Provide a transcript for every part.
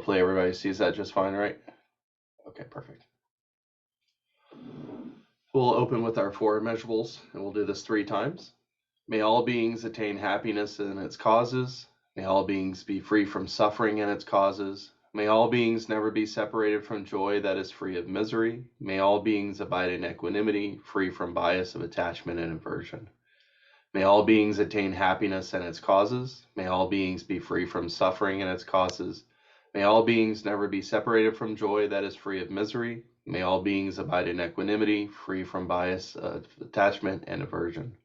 Hopefully everybody sees that just fine, right? Okay, perfect. We'll open with our 4 immeasurables, and we'll do this 3 times. May all beings attain happiness and its causes. May all beings be free from suffering and its causes. May all beings never be separated from joy that is free of misery. May all beings abide in equanimity, free from bias of attachment and aversion. May all beings attain happiness and its causes. May all beings be free from suffering and its causes. May all beings never be separated from joy that is free of misery. May all beings abide in equanimity, free from bias of attachment and aversion.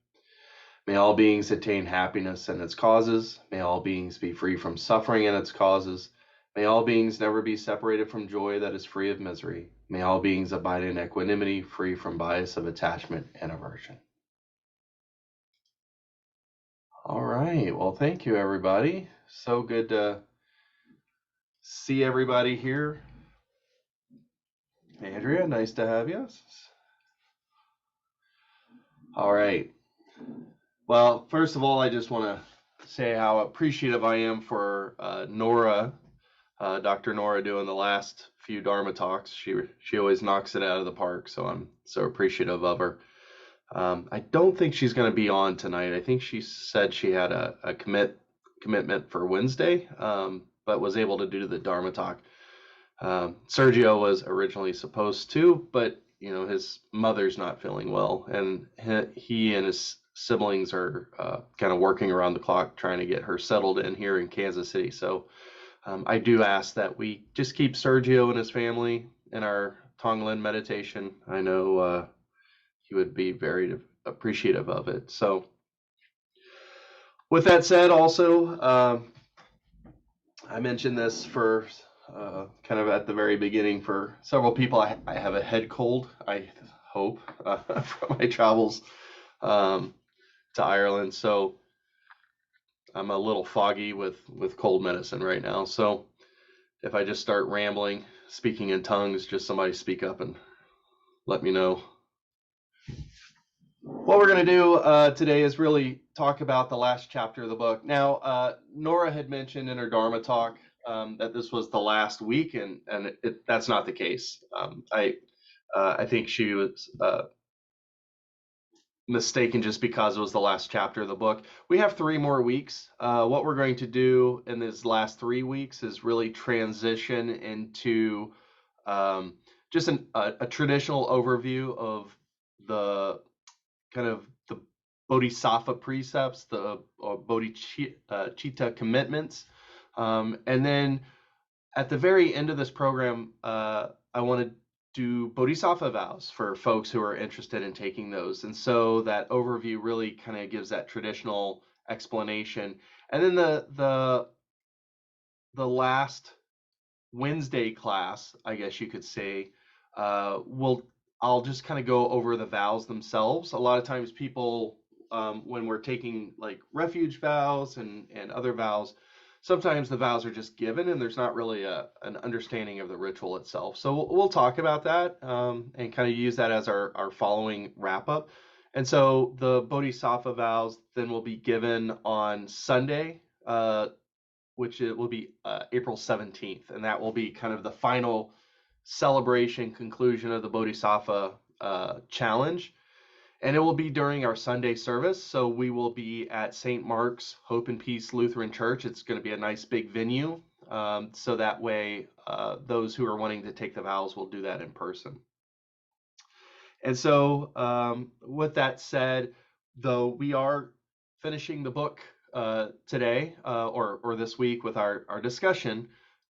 May all beings attain happiness and its causes. May all beings be free from suffering and its causes. May all beings never be separated from joy that is free of misery. May all beings abide in equanimity, free from bias of attachment and aversion. All right. Well, thank you, everybody. So good to see everybody here. Andrea, nice to have you. All right. Well, first of all, I just want to say how appreciative I am for Nora, Dr. Nora, doing the last few Dharma talks. She always knocks it out of the park, so I'm so appreciative of her. I don't think she's going to be on tonight. I think she said she had a commitment for Wednesday, but was able to do the Dharma talk. Sergio was originally supposed to, but his mother's not feeling well, and he and his siblings are kind of working around the clock trying to get her settled in here in Kansas City. So I do ask that we just keep Sergio and his family in our Tonglen meditation. I know he would be very appreciative of it. So with that said, also, I mentioned this for kind of at the very beginning for several people. I have a head cold, I hope, from my travels to Ireland. So I'm a little foggy with cold medicine right now. So if I just start rambling, speaking in tongues, just somebody speak up and let me know. What we're going to do today is really talk about the last chapter of the book. Now, Nora had mentioned in her Dharma talk that this was the last week, and that's not the case. I think she was mistaken just because it was the last chapter of the book. We have 3 more weeks. What we're going to do in these last 3 weeks is really transition into just a traditional overview of the kind of the Bodhisattva precepts, the Bodhicitta commitments. And then at the very end of this program, I want to do Bodhisattva vows for folks who are interested in taking those. And so that overview really kind of gives that traditional explanation. And then the last Wednesday class, I guess you could say, I'll just kind of go over the vows themselves. A lot of times people, when we're taking like refuge vows and other vows, sometimes the vows are just given and there's not really an understanding of the ritual itself. So we'll talk about that and kind of use that as our following wrap up. And so the Bodhisattva vows then will be given on Sunday, which it will be April 17th. And that will be kind of the final celebration conclusion of the Bodhisattva challenge, and it will be during our Sunday service. So we will be at St. Mark's Hope and Peace Lutheran Church. It's going to be a nice big venue, so that way those who are wanting to take the vows will do that in person. And so with that said, though, we are finishing the book today or this week with our discussion.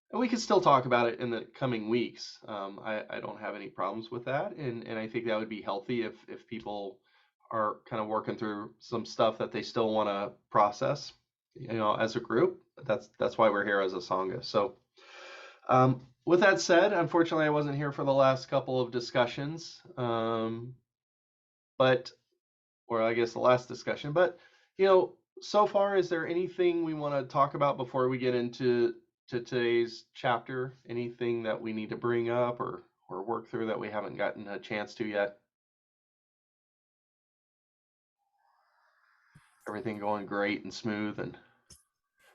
And we can still talk about it in the coming weeks. I don't have any problems with that. And I think that would be healthy if people are kind of working through some stuff that they still want to process, as a group. That's why we're here as a Sangha. So with that said, unfortunately, I wasn't here for the last couple of discussions, or I guess the last discussion. But, so far, is there anything we want to talk about before we get into today's chapter? Anything that we need to bring up or work through that we haven't gotten a chance to yet? Everything going great and smooth. And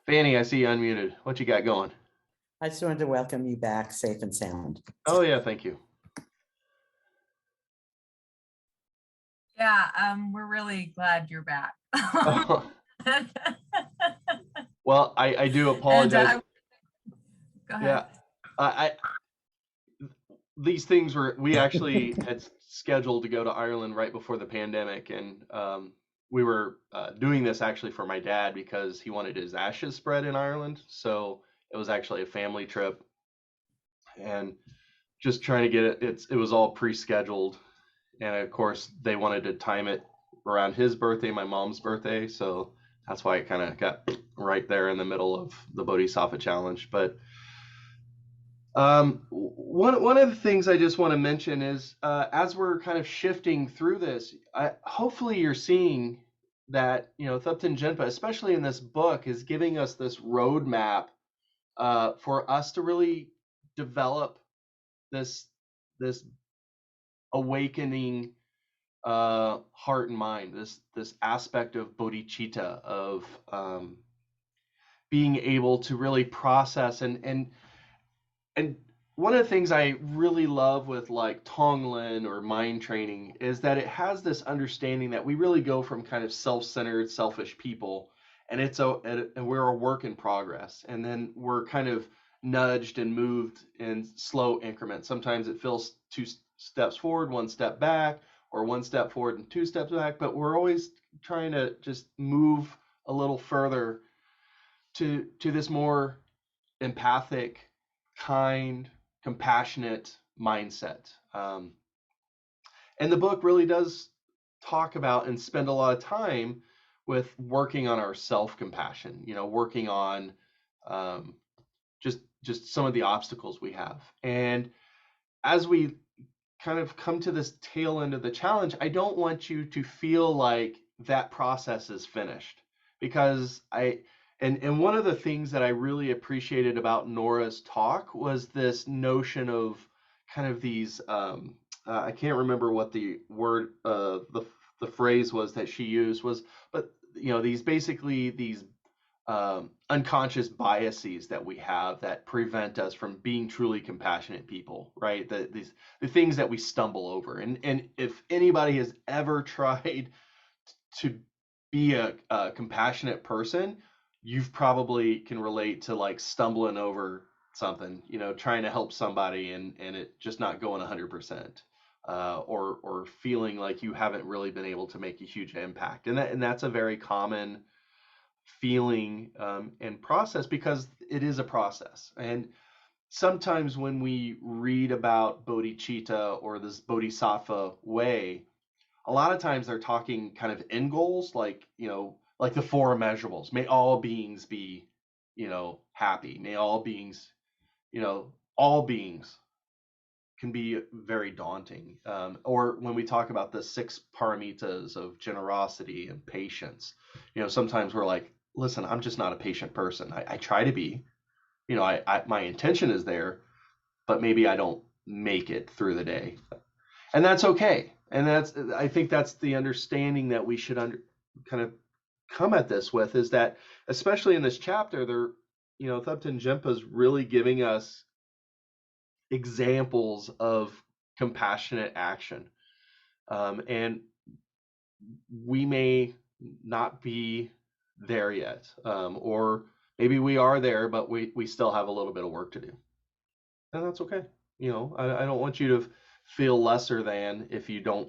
Fanny, I see you unmuted. What you got going? I just wanted to welcome you back safe and sound. Oh, yeah, thank you. Yeah, we're really glad you're back. Well, I do And apologize. go ahead. Yeah, I these things we actually had scheduled to go to Ireland right before the pandemic, and we were doing this actually for my dad because he wanted his ashes spread in Ireland. So it was actually a family trip, and just trying to get it was all pre-scheduled, and of course they wanted to time it around his birthday, my mom's birthday, so that's why it kind of got right there in the middle of the Bodhisattva challenge. But one of the things I just want to mention is as we're kind of shifting through this, hopefully you're seeing that Thupten Jinpa, especially in this book, is giving us this roadmap for us to really develop this this awakening heart and mind, this aspect of bodhicitta, of being able to really process and one of the things I really love with like Tonglen or mind training is that it has this understanding that we really go from kind of self-centered, selfish people, and and we're a work in progress, and then we're kind of nudged and moved in slow increments. Sometimes it feels two steps forward, one step back, or one step forward and two steps back, but we're always trying to just move a little further to this more empathic, kind, compassionate mindset. And the book really does talk about and spend a lot of time with working on our self-compassion, working on um, just some of the obstacles we have. And as we kind of come to this tail end of the challenge, I don't want you to feel like that process is finished, because and one of the things that I really appreciated about Nora's talk was this notion of kind of these I can't remember what the word the phrase was that she used was, but these basically these unconscious biases that we have that prevent us from being truly compassionate people, right? The things that we stumble over, and if anybody has ever tried to be a compassionate person, you've probably can relate to like stumbling over something, trying to help somebody and it just not going 100%, or feeling like you haven't really been able to make a huge impact, and that's a very common feeling and process, because it is a process. And sometimes when we read about bodhicitta or this bodhisattva way, a lot of times they're talking kind of end goals, like like the four immeasurables. May all beings be happy. May all beings, all beings can be very daunting. Or when we talk about the six paramitas of generosity and patience, sometimes we're like, listen, I'm just not a patient person. I try to be, my intention is there, but maybe I don't make it through the day, and that's okay. And I think that's the understanding that we should kind of come at this with, is that especially in this chapter, Thupten Jinpa is really giving us examples of compassionate action. And we may not be there yet, or maybe we are there, but we still have a little bit of work to do. And that's okay. I don't want you to feel lesser than if you don't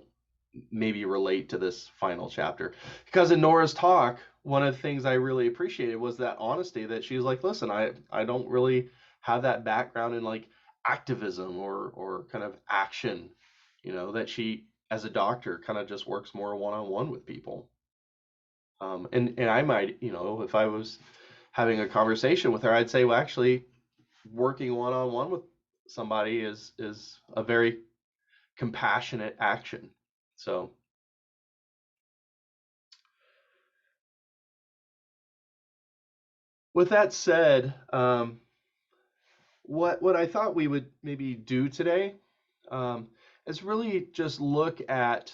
maybe relate to this final chapter. Because in Nora's talk, one of the things I really appreciated was that honesty, that she was like, listen, I don't really have that background in like activism or kind of action, that she, as a doctor, kind of just works more one-on-one with people. And I might, if I was having a conversation with her, I'd say, well, actually, working one-on-one with somebody is a very compassionate action. So with that said, what I thought we would maybe do today is really just look at.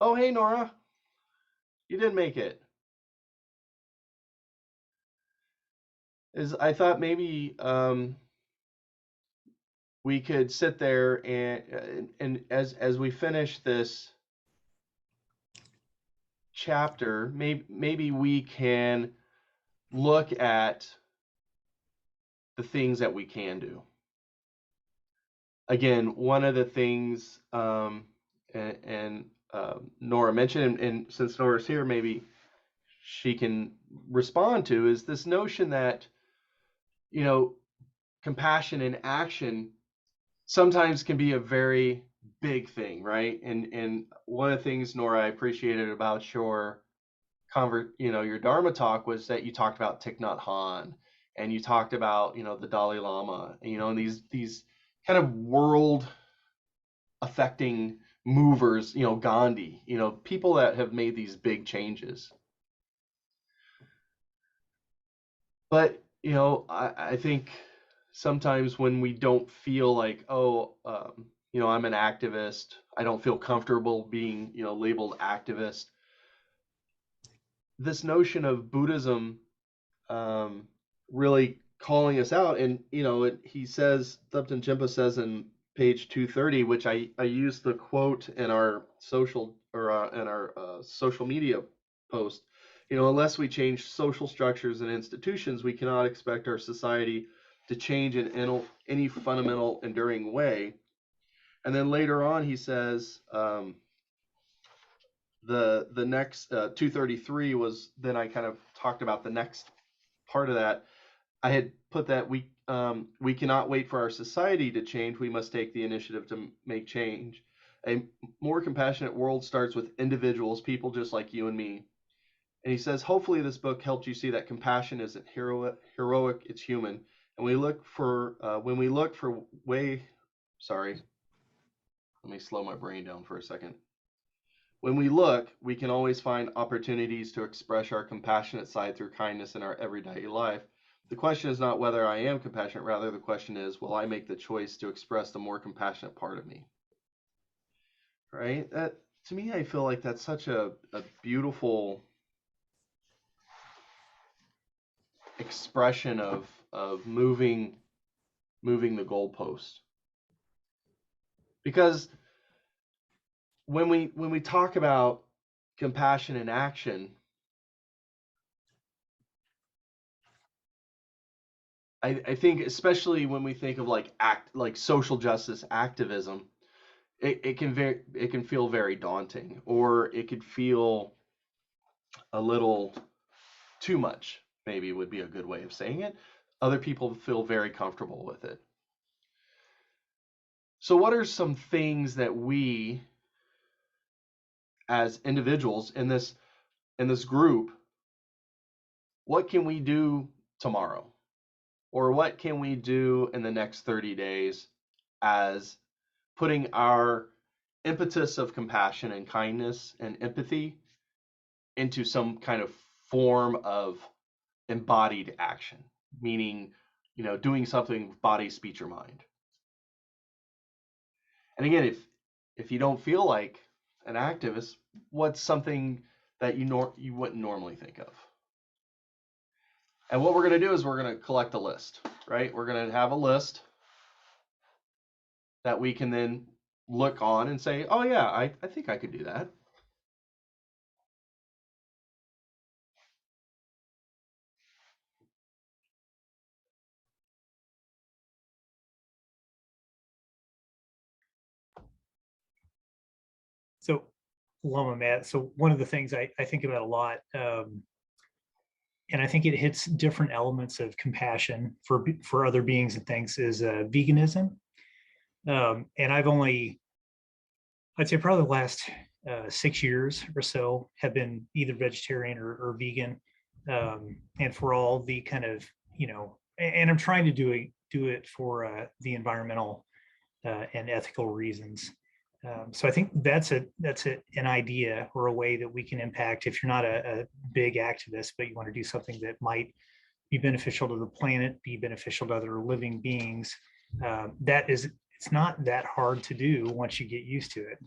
Oh, hey Nora, you didn't make it. is I thought maybe we could sit there and as we finish this chapter, maybe we can look at the things that we can do. Again, one of the things, and Nora mentioned, and since Nora's here, maybe she can respond to, is this notion that, you know, compassion in action sometimes can be a very big thing, right? And one of the things, Nora, I appreciated about your Dharma talk was that you talked about Thich Nhat Hanh, and you talked about, the Dalai Lama, and these kind of world affecting movers, Gandhi, people that have made these big changes. But, I think sometimes when we don't feel like, I'm an activist, I don't feel comfortable being, labeled activist. This notion of Buddhism really calling us out, and he says, Thupten Jinpa says in page 230, which I used the quote in our social media post. Unless we change social structures and institutions, we cannot expect our society to change in any fundamental, enduring way. And then later on, he says, the next 233 was, then I kind of talked about the next part of that. I had put that we cannot wait for our society to change. We must take the initiative to make change. A more compassionate world starts with individuals, people just like you and me. And he says, hopefully this book helped you see that compassion isn't heroic, it's human. And when we look for sorry, let me slow my brain down for a second. When we look, we can always find opportunities to express our compassionate side through kindness in our everyday life. The question is not whether I am compassionate, rather the question is, will I make the choice to express the more compassionate part of me? Right? That, to me, I feel like that's such a beautiful expression of moving the goalpost. Because when we talk about compassion in action, I think especially when we think of like social justice activism, it can feel very daunting, or it could feel a little too much, maybe would be a good way of saying it. Other people feel very comfortable with it. So what are some things that we as individuals in this group, what can we do tomorrow? Or what can we do in the next 30 days as putting our impetus of compassion and kindness and empathy into some kind of form of embodied action, meaning, doing something with body, speech, or mind. And again, if you don't feel like an activist, what's something that you wouldn't normally think of? And what we're going to do is we're going to collect a list, right? We're going to have a list that we can then look on and say, oh yeah, I think I could do that. So, Loma, Matt, so one of the things I think about a lot, and I think it hits different elements of compassion for other beings and things, is veganism. And I'd say probably the last 6 years or so have been either vegetarian or vegan. And for all the kind of, and I'm trying to do it for the environmental and ethical reasons. So I think that's an idea or a way that we can impact. If you're not a big activist, but you want to do something that might be beneficial to the planet, be beneficial to other living beings, it's not that hard to do once you get used to it.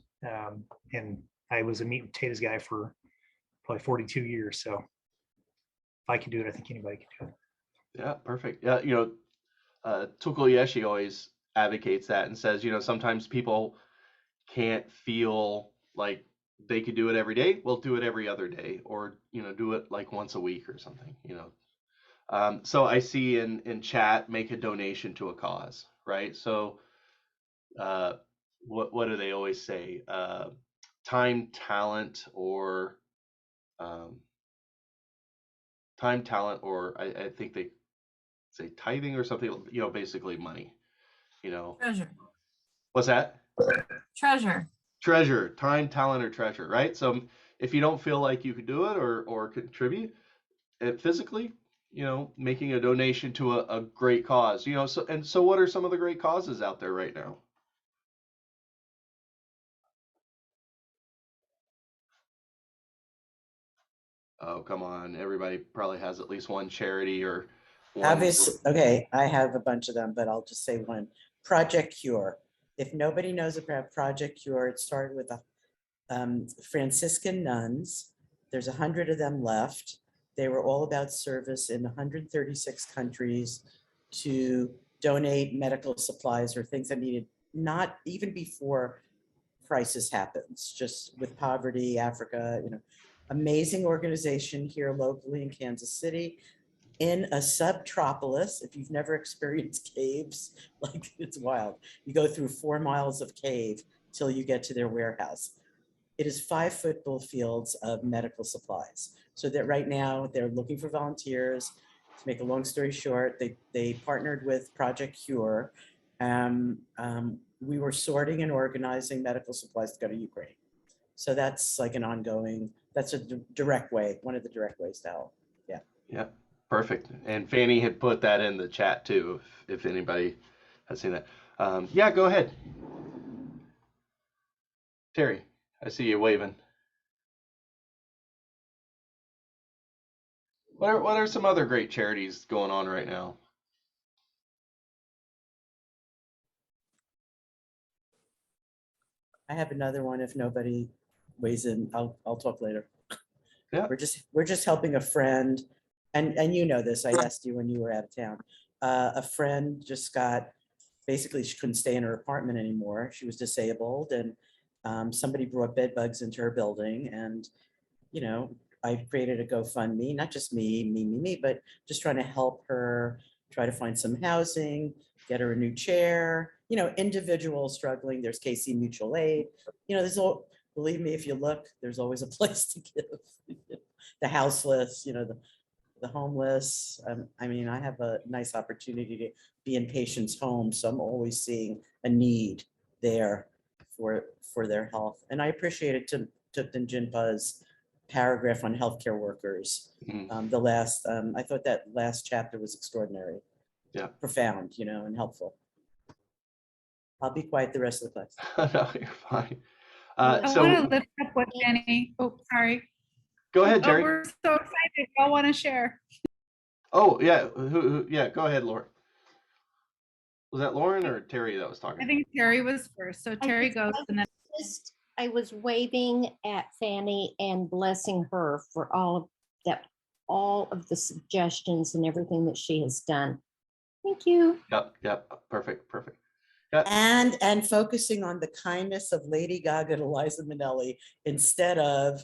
And I was a meat and potatoes guy for probably 42 years. So if I can do it, I think anybody can do it. Yeah, perfect. Yeah, Tukuyeshi always advocates that and says, sometimes people can't feel like they could do it every day. Well, do it every other day, or do it like once a week or something. So I see in chat, make a donation to a cause, right? So uh, what do they always say? Time, talent, or um, time, talent, or I think they say tithing or something. Basically money. Treasure. What's that? Treasure. Treasure, time, talent, or treasure, right? So if you don't feel like you could do it or contribute it physically, making a donation to a great cause, so what are some of the great causes out there right now? Oh, come on. Everybody probably has at least one charity or one. Obviously, okay, I have a bunch of them, but I'll just say one. Project Cure. If nobody knows about Project Cure, it started with Franciscan nuns. There's 100 of them left. They were all about service in 136 countries to donate medical supplies or things that needed, not even before crisis happens, just with poverty, Africa, amazing organization here locally in Kansas City, in a subtropolis. If you've never experienced caves, like it's wild. You go through 4 miles of cave till you get to their warehouse. It is 5 football fields of medical supplies. So that right now they're looking for volunteers. To make a long story short, they partnered with Project Cure. We were sorting and organizing medical supplies to go to Ukraine. So that's like an ongoing, that's a direct way, one of the direct ways to help. Yeah. Yeah, perfect. And Fanny had put that in the chat too, if anybody has seen that. Yeah, go ahead. Terry, I see you waving. What are some other great charities going on right now? I have another one. If nobody weighs in, I'll talk later. Yeah. We're just helping a friend, and you know this. I asked you when you were out of town. A friend just got, basically she couldn't stay in her apartment anymore. She was disabled, and somebody brought bed bugs into her building, and I created a GoFundMe, not just me, but just trying to help her try to find some housing, get her a new chair, individual struggling. There's KC Mutual Aid. There's all, believe me, if you look, there's always a place to give. The houseless, the homeless. I mean, I have a nice opportunity to be in patients' homes, so I'm always seeing a need there for their health. And I appreciated Thupten Jinpa's paragraph on healthcare workers. The last, I thought that last chapter was extraordinary. Yeah. Profound, and helpful. I'll be quiet the rest of the class. No, you're fine. I So want to lift up what Fanny. Oh, sorry. go ahead, Terry. Oh, we're so excited. I want to share. Oh, yeah. Yeah, go ahead, Lauren. Was that Lauren or Terry that was talking? I think Terry was first. So Terry goes and then. I was waving at Fanny and blessing her for all of the suggestions and everything that she has done. Thank you. Yep. Perfect. Yep. And focusing on the kindness of Lady Gaga to Liza Minnelli instead of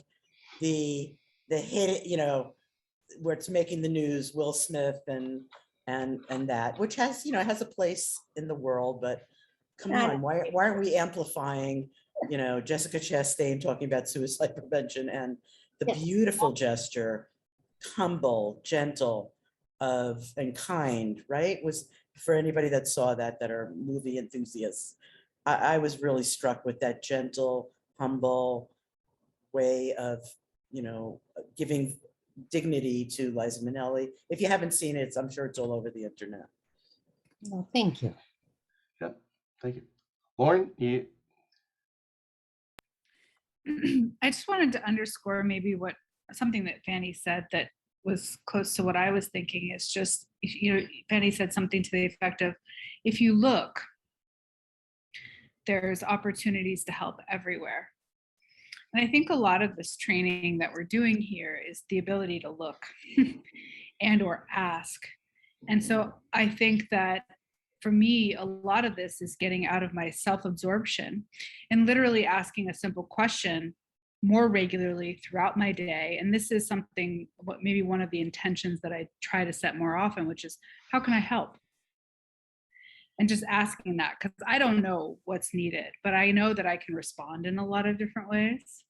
the hit, where it's making the news, Will Smith and that, which has, has a place in the world, but come on, why aren't we amplifying, Jessica Chastain talking about suicide prevention and the beautiful gesture, humble, gentle, and kind, right? Was for anybody that saw that are movie enthusiasts. I was really struck with that gentle, humble way of, giving dignity to Liza Minnelli. If you haven't seen it, I'm sure it's all over the internet. Well, thank you. Yep. Thank you. Lauren, you. I just wanted to underscore maybe something that Fanny said that was close to what I was thinking. Is just, Fanny said something to the effect of, if you look, there's opportunities to help everywhere. And I think a lot of this training that we're doing here is the ability to look and or ask And so I think that for me, a lot of this is getting out of my self-absorption and literally asking a simple question more regularly throughout my day. And this is something, what maybe one of the intentions that I try to set more often, which is, how can I help? And just asking that, because I don't know what's needed, but I know that I can respond in a lot of different ways.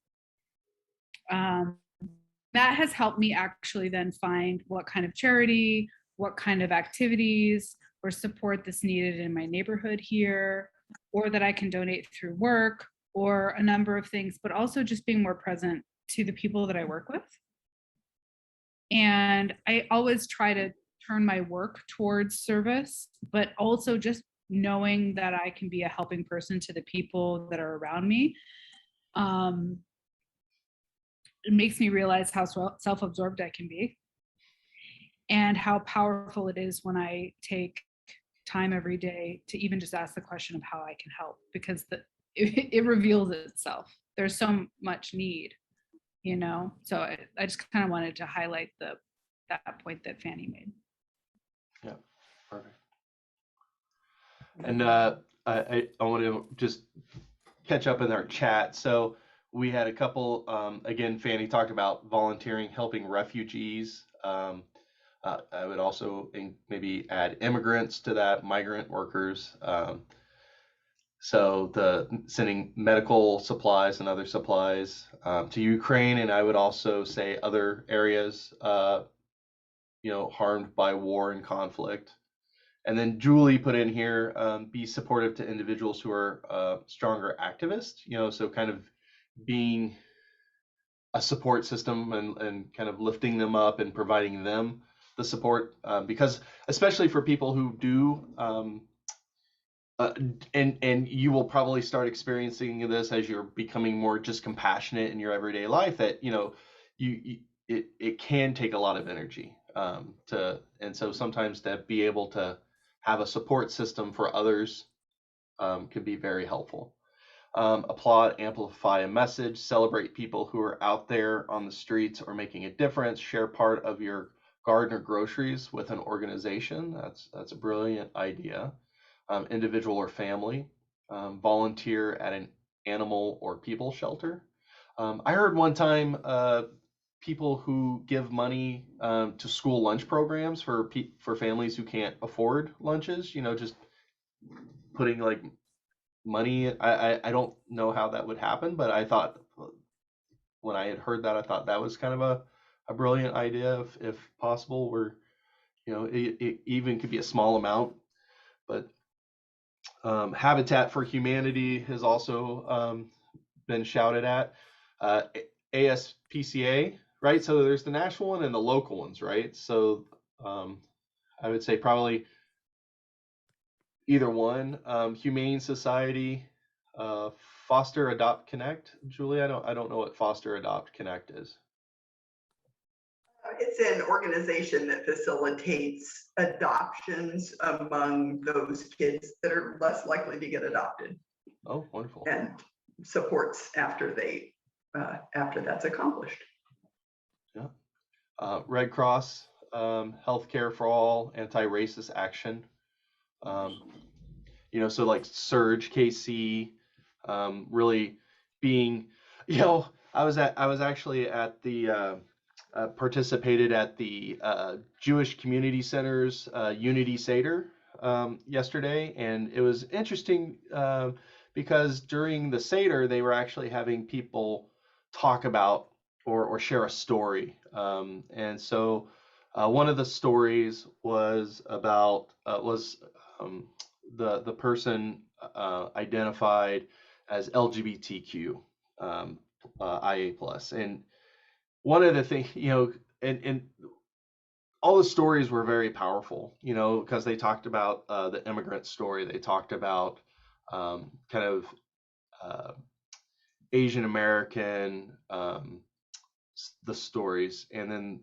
That has helped me actually then find what kind of charity, what kind of activities or support that's needed in my neighborhood here, or that I can donate through work, or a number of things, but also just being more present to the people that I work with. And I always try to turn my work towards service, but also just knowing that I can be a helping person to the people that are around me. It makes me realize how self-absorbed I can be and how powerful it is when I take time every day to even just ask the question of how I can help, because it reveals itself. There's so much need, you know? So I just kind of wanted to highlight that point that Fanny made. Yeah, perfect. And I want to just catch up in our chat. So we had a couple, again, Fanny talked about volunteering, helping refugees. I would also maybe add immigrants to that, migrant workers. So sending medical supplies and other supplies to Ukraine, and I would also say other areas, harmed by war and conflict. And then Julie put in here, be supportive to individuals who are stronger activists, so kind of being a support system and kind of lifting them up and providing them the support, because especially for people who do, and you will probably start experiencing this as you're becoming more just compassionate in your everyday life, that, it can take a lot of energy and so sometimes to be able to have a support system for others can be very helpful. Applaud, amplify a message, celebrate people who are out there on the streets or making a difference, share part of your garden or groceries with an organization. That's a brilliant idea. Individual or family, volunteer at an animal or people shelter. I heard one time people who give money to school lunch programs for families who can't afford lunches, just putting like money. I don't know how that would happen, but I thought when I had heard that, I thought that was kind of a brilliant idea if possible, where, it even could be a small amount, but Habitat for Humanity has also been shouted at. ASPCA, right? So there's the national one and the local ones, right? So I would say probably either one. Humane Society, Foster Adopt Connect. Julie, I don't know what Foster Adopt Connect is. It's an organization that facilitates adoptions among those kids that are less likely to get adopted. Oh, wonderful. And supports after that's accomplished. Yeah. Red Cross, Healthcare for All, Anti-Racist Action. So like Surge KC, really being, I was actually at the participated at the Jewish Community Center's Unity Seder yesterday, and it was interesting because during the Seder they were actually having people talk about or share a story, and so one of the stories was about the person identified as LGBTQ IA plus, and one of the things, and all the stories were very powerful, because they talked about the immigrant story. They talked about kind of Asian American, the stories, and then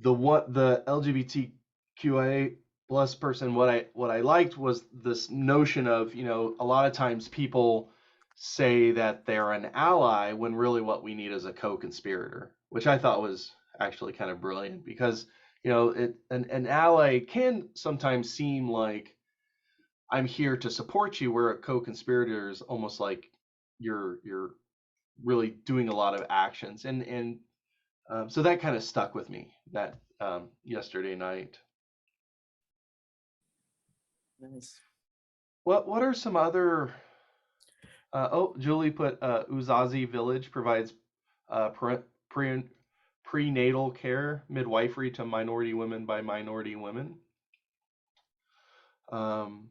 the LGBTQIA plus person. What I liked was this notion of, a lot of times people say that they're an ally when really what we need is a co-conspirator, which I thought was actually kind of brilliant, because An ally can sometimes seem like I'm here to support you, where a co-conspirator is almost like you're really doing a lot of actions, and so that kind of stuck with me that yesterday night. Nice. What are some other? Julie put Uzazi Village provides pre, prenatal care, midwifery to minority women by minority women. Um,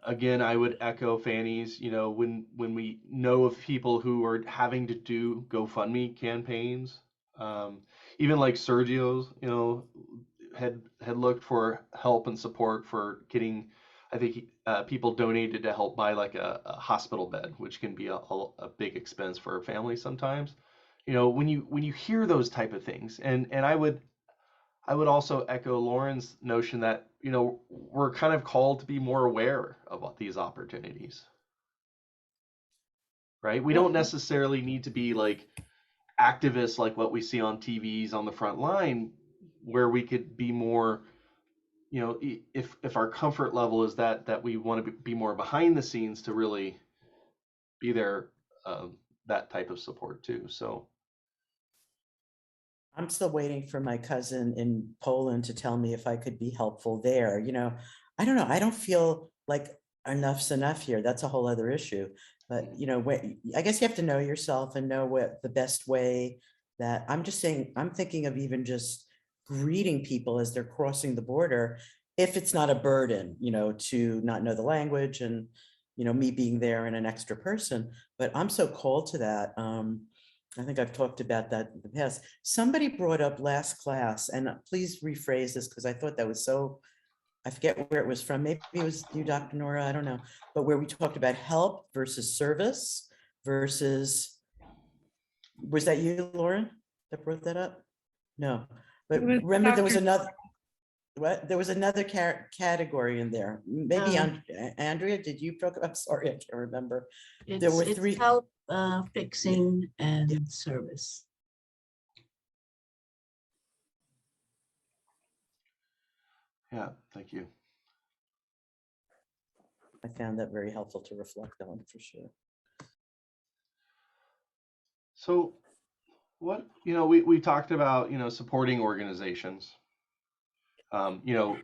Again, I would echo Fanny's. When we know of people who are having to do GoFundMe campaigns, um, even like Sergio's, had looked for help and support for getting. I think people donated to help buy like a hospital bed, which can be a big expense for a family sometimes. When you hear those type of things, and I would also echo Lauren's notion that, we're kind of called to be more aware of these opportunities, right? We don't necessarily need to be like activists like what we see on TVs on the front line, where we could be more, if our comfort level is that we want to be more behind the scenes to really be there, that type of support too. So I'm still waiting for my cousin in Poland to tell me if I could be helpful there. I don't know. I don't feel like enough's enough here. That's a whole other issue. But, I guess you have to know yourself and know what the best way that I'm just saying, I'm thinking of even just greeting people as they're crossing the border, if it's not a burden, to not know the language and, me being there and an extra person. But I'm so called to that. I think I've talked about that in the past. Somebody brought up last class, and please rephrase this because I thought that was so, I forget where it was from. Maybe it was you, Dr. Nora, I don't know. But where we talked about help versus service versus, was that you, Lauren, that brought that up? No, but It was remember there was Dr. another, what? There was another category in there. Maybe Um, Andrea, did you talk? I'm sorry, I can't remember. There were it's three. help, fixing and service. yeah, thank you. I found that very helpful to reflect on for sure. So we talked about, supporting organizations, um, you know,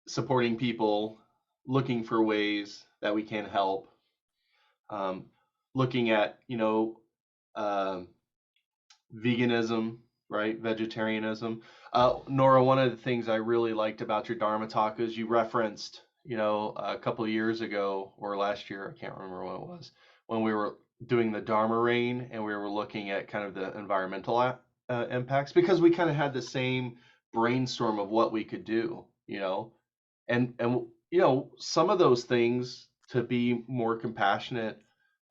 supporting people, looking for ways that we can help, um, looking at, um veganism, right? Vegetarianism. Nora, one of the things I really liked about your Dharma talk is you referenced, a couple of years ago or last year, I can't remember when it was, when we were doing the Dharma rain and we were looking at kind of the environmental impacts, because we kind of had the same brainstorm of what we could do, and some of those things to be more compassionate,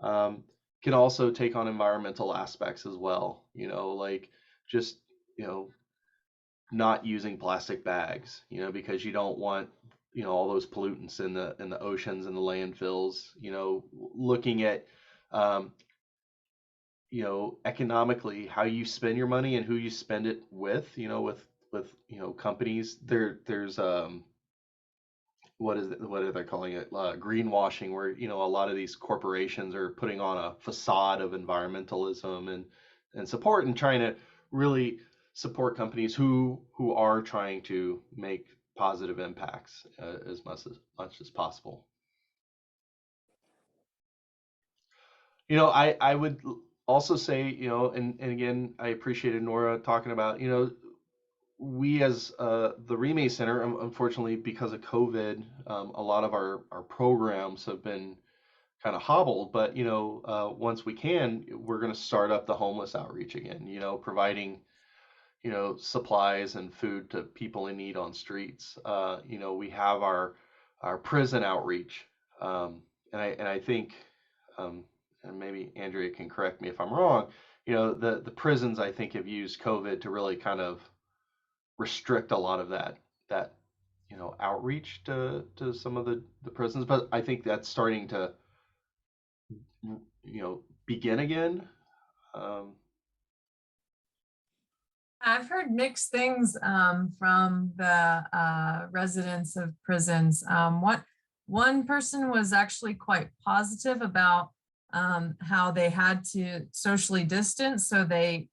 um, can also take on environmental aspects as well, like just, you know, not using plastic bags, because you don't want, all those pollutants in the oceans and the landfills, looking at, um, economically how you spend your money and who you spend it with, with companies. There's what are they calling it, greenwashing, where a lot of these corporations are putting on a facade of environmentalism and support, and trying to really support companies who are trying to make positive impacts, as much as possible. I would also say, and again, I appreciated Nora talking about, we as the Remay Center, unfortunately, because of COVID, a lot of our programs have been kind of hobbled. But once we can, we're going to start up the homeless outreach again. Providing supplies and food to people in need on streets. We have our prison outreach, and I think, and maybe Andrea can correct me if I'm wrong. The prisons, I think, have used COVID to really kind of restrict a lot of that outreach to some of the prisons, but I think that's starting to begin again. I've heard mixed things from the residents of prisons. One person was actually quite positive about how they had to socially distance, so a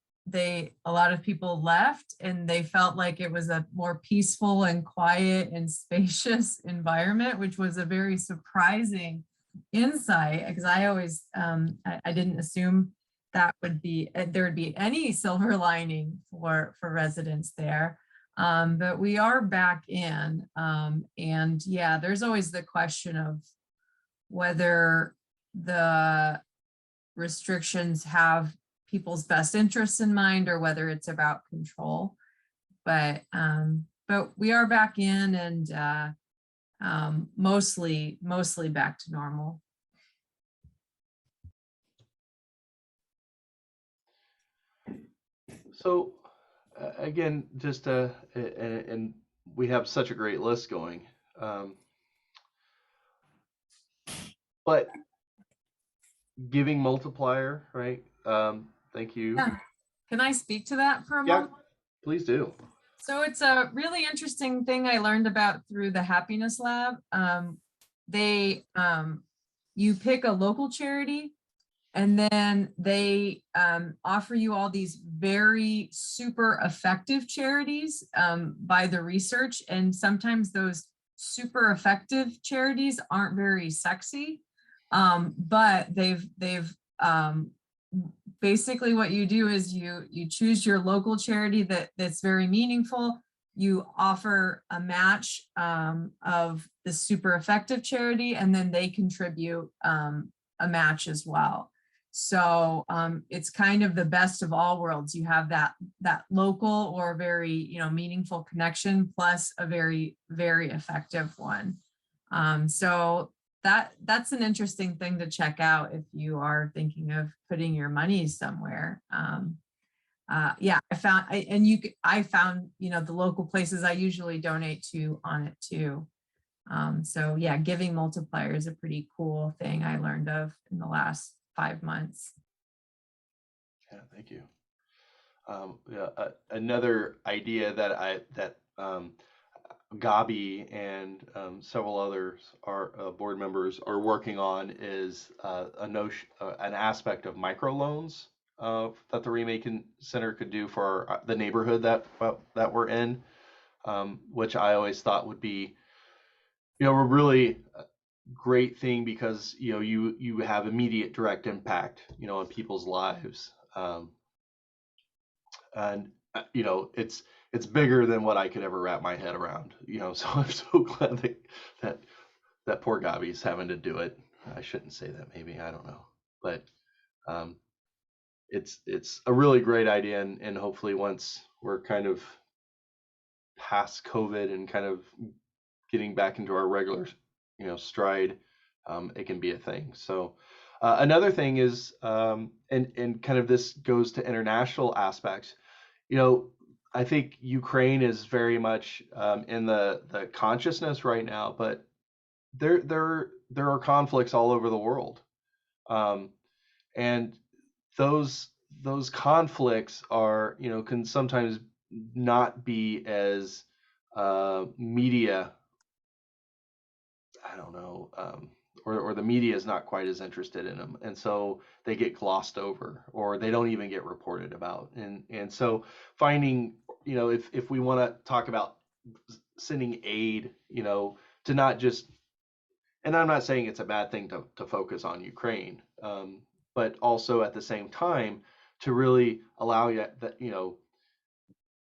lot of people left, and they felt like it was a more peaceful and quiet and spacious environment, which was a very surprising insight, because I always I didn't assume that would be there would be any silver lining for residents there. But we are back in, and yeah, there's always the question of whether the restrictions have people's best interests in mind or whether it's about control. But we are back in, and mostly back to normal. So again, just and we have such a great list going, but giving multiplier, right? Thank you. Yeah. Can I speak to that for a Yeah, moment? please do. So it's a really interesting thing I learned about through the Happiness Lab. You pick a local charity, and then they offer you all these very super effective charities by the research. And sometimes those super effective charities aren't very sexy, but they've basically what you do is you choose your local charity that's very meaningful. You offer a match of the super effective charity, and then they contribute a match as well. So it's kind of the best of all worlds. You have that local or very meaningful connection plus a very, very effective one. So that's an interesting thing to check out if you are thinking of putting your money somewhere. Yeah, I found the local places I usually donate to on it too. So yeah, giving multiplier is a pretty cool thing I learned of in the last 5 months. Yeah, thank you. Yeah, another idea that Gabi and several others board members are working on is an aspect of microloans that the Remake Center could do for the neighborhood that we're in, which I always thought would be a really great thing, because you have immediate direct impact on people's lives, and it's bigger than what I could ever wrap my head around. So I'm so glad that poor Gabi's having to do it. I shouldn't say that, maybe, I don't know, but it's a really great idea, and hopefully once we're kind of past COVID and kind of getting back into our regular stride, it can be a thing. So another thing is, and kind of this goes to international aspects. I think Ukraine is very much in the consciousness right now, but there are conflicts all over the world, and those conflicts are can sometimes not be as media, I don't know, or the media is not quite as interested in them, and so they get glossed over or they don't even get reported about. And so finding, if we want to talk about sending aid, to not just, and I'm not saying it's a bad thing to focus on Ukraine, but also at the same time to really allow you that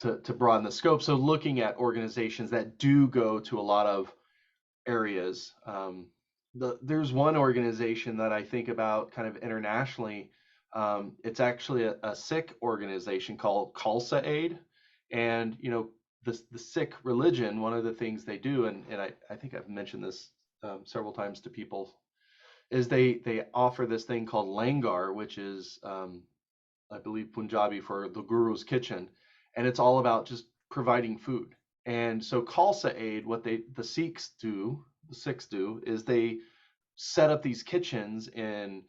to broaden the scope. So looking at organizations that do go to a lot of areas. There's one organization that I think about kind of internationally. It's actually a Sikh organization called Khalsa Aid, and the Sikh religion. One of the things they do, and I think I've mentioned this several times to people, is they offer this thing called langar, which is I believe Punjabi for the Guru's kitchen, and it's all about just providing food. And so Khalsa Aid, what the Sikhs do is they set up these kitchens in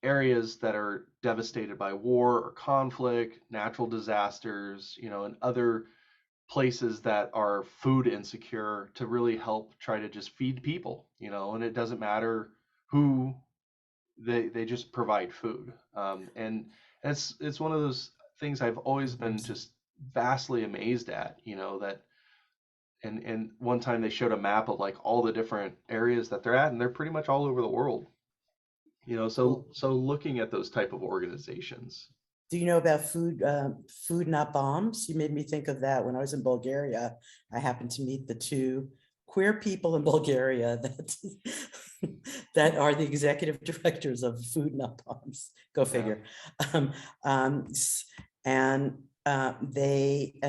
areas that are devastated by war or conflict, natural disasters, and other places that are food insecure, to really help try to just feed people, and it doesn't matter who, they just provide food. And it's one of those things I've always been just vastly amazed at, that, and one time they showed a map of like all the different areas that they're at, and they're pretty much all over the world. So looking at those type of organizations. Do you know about food not bombs? You made me think of that. When I was in Bulgaria, I happened to meet the two queer people in Bulgaria that that are the executive directors of Food Not Bombs. Go figure. And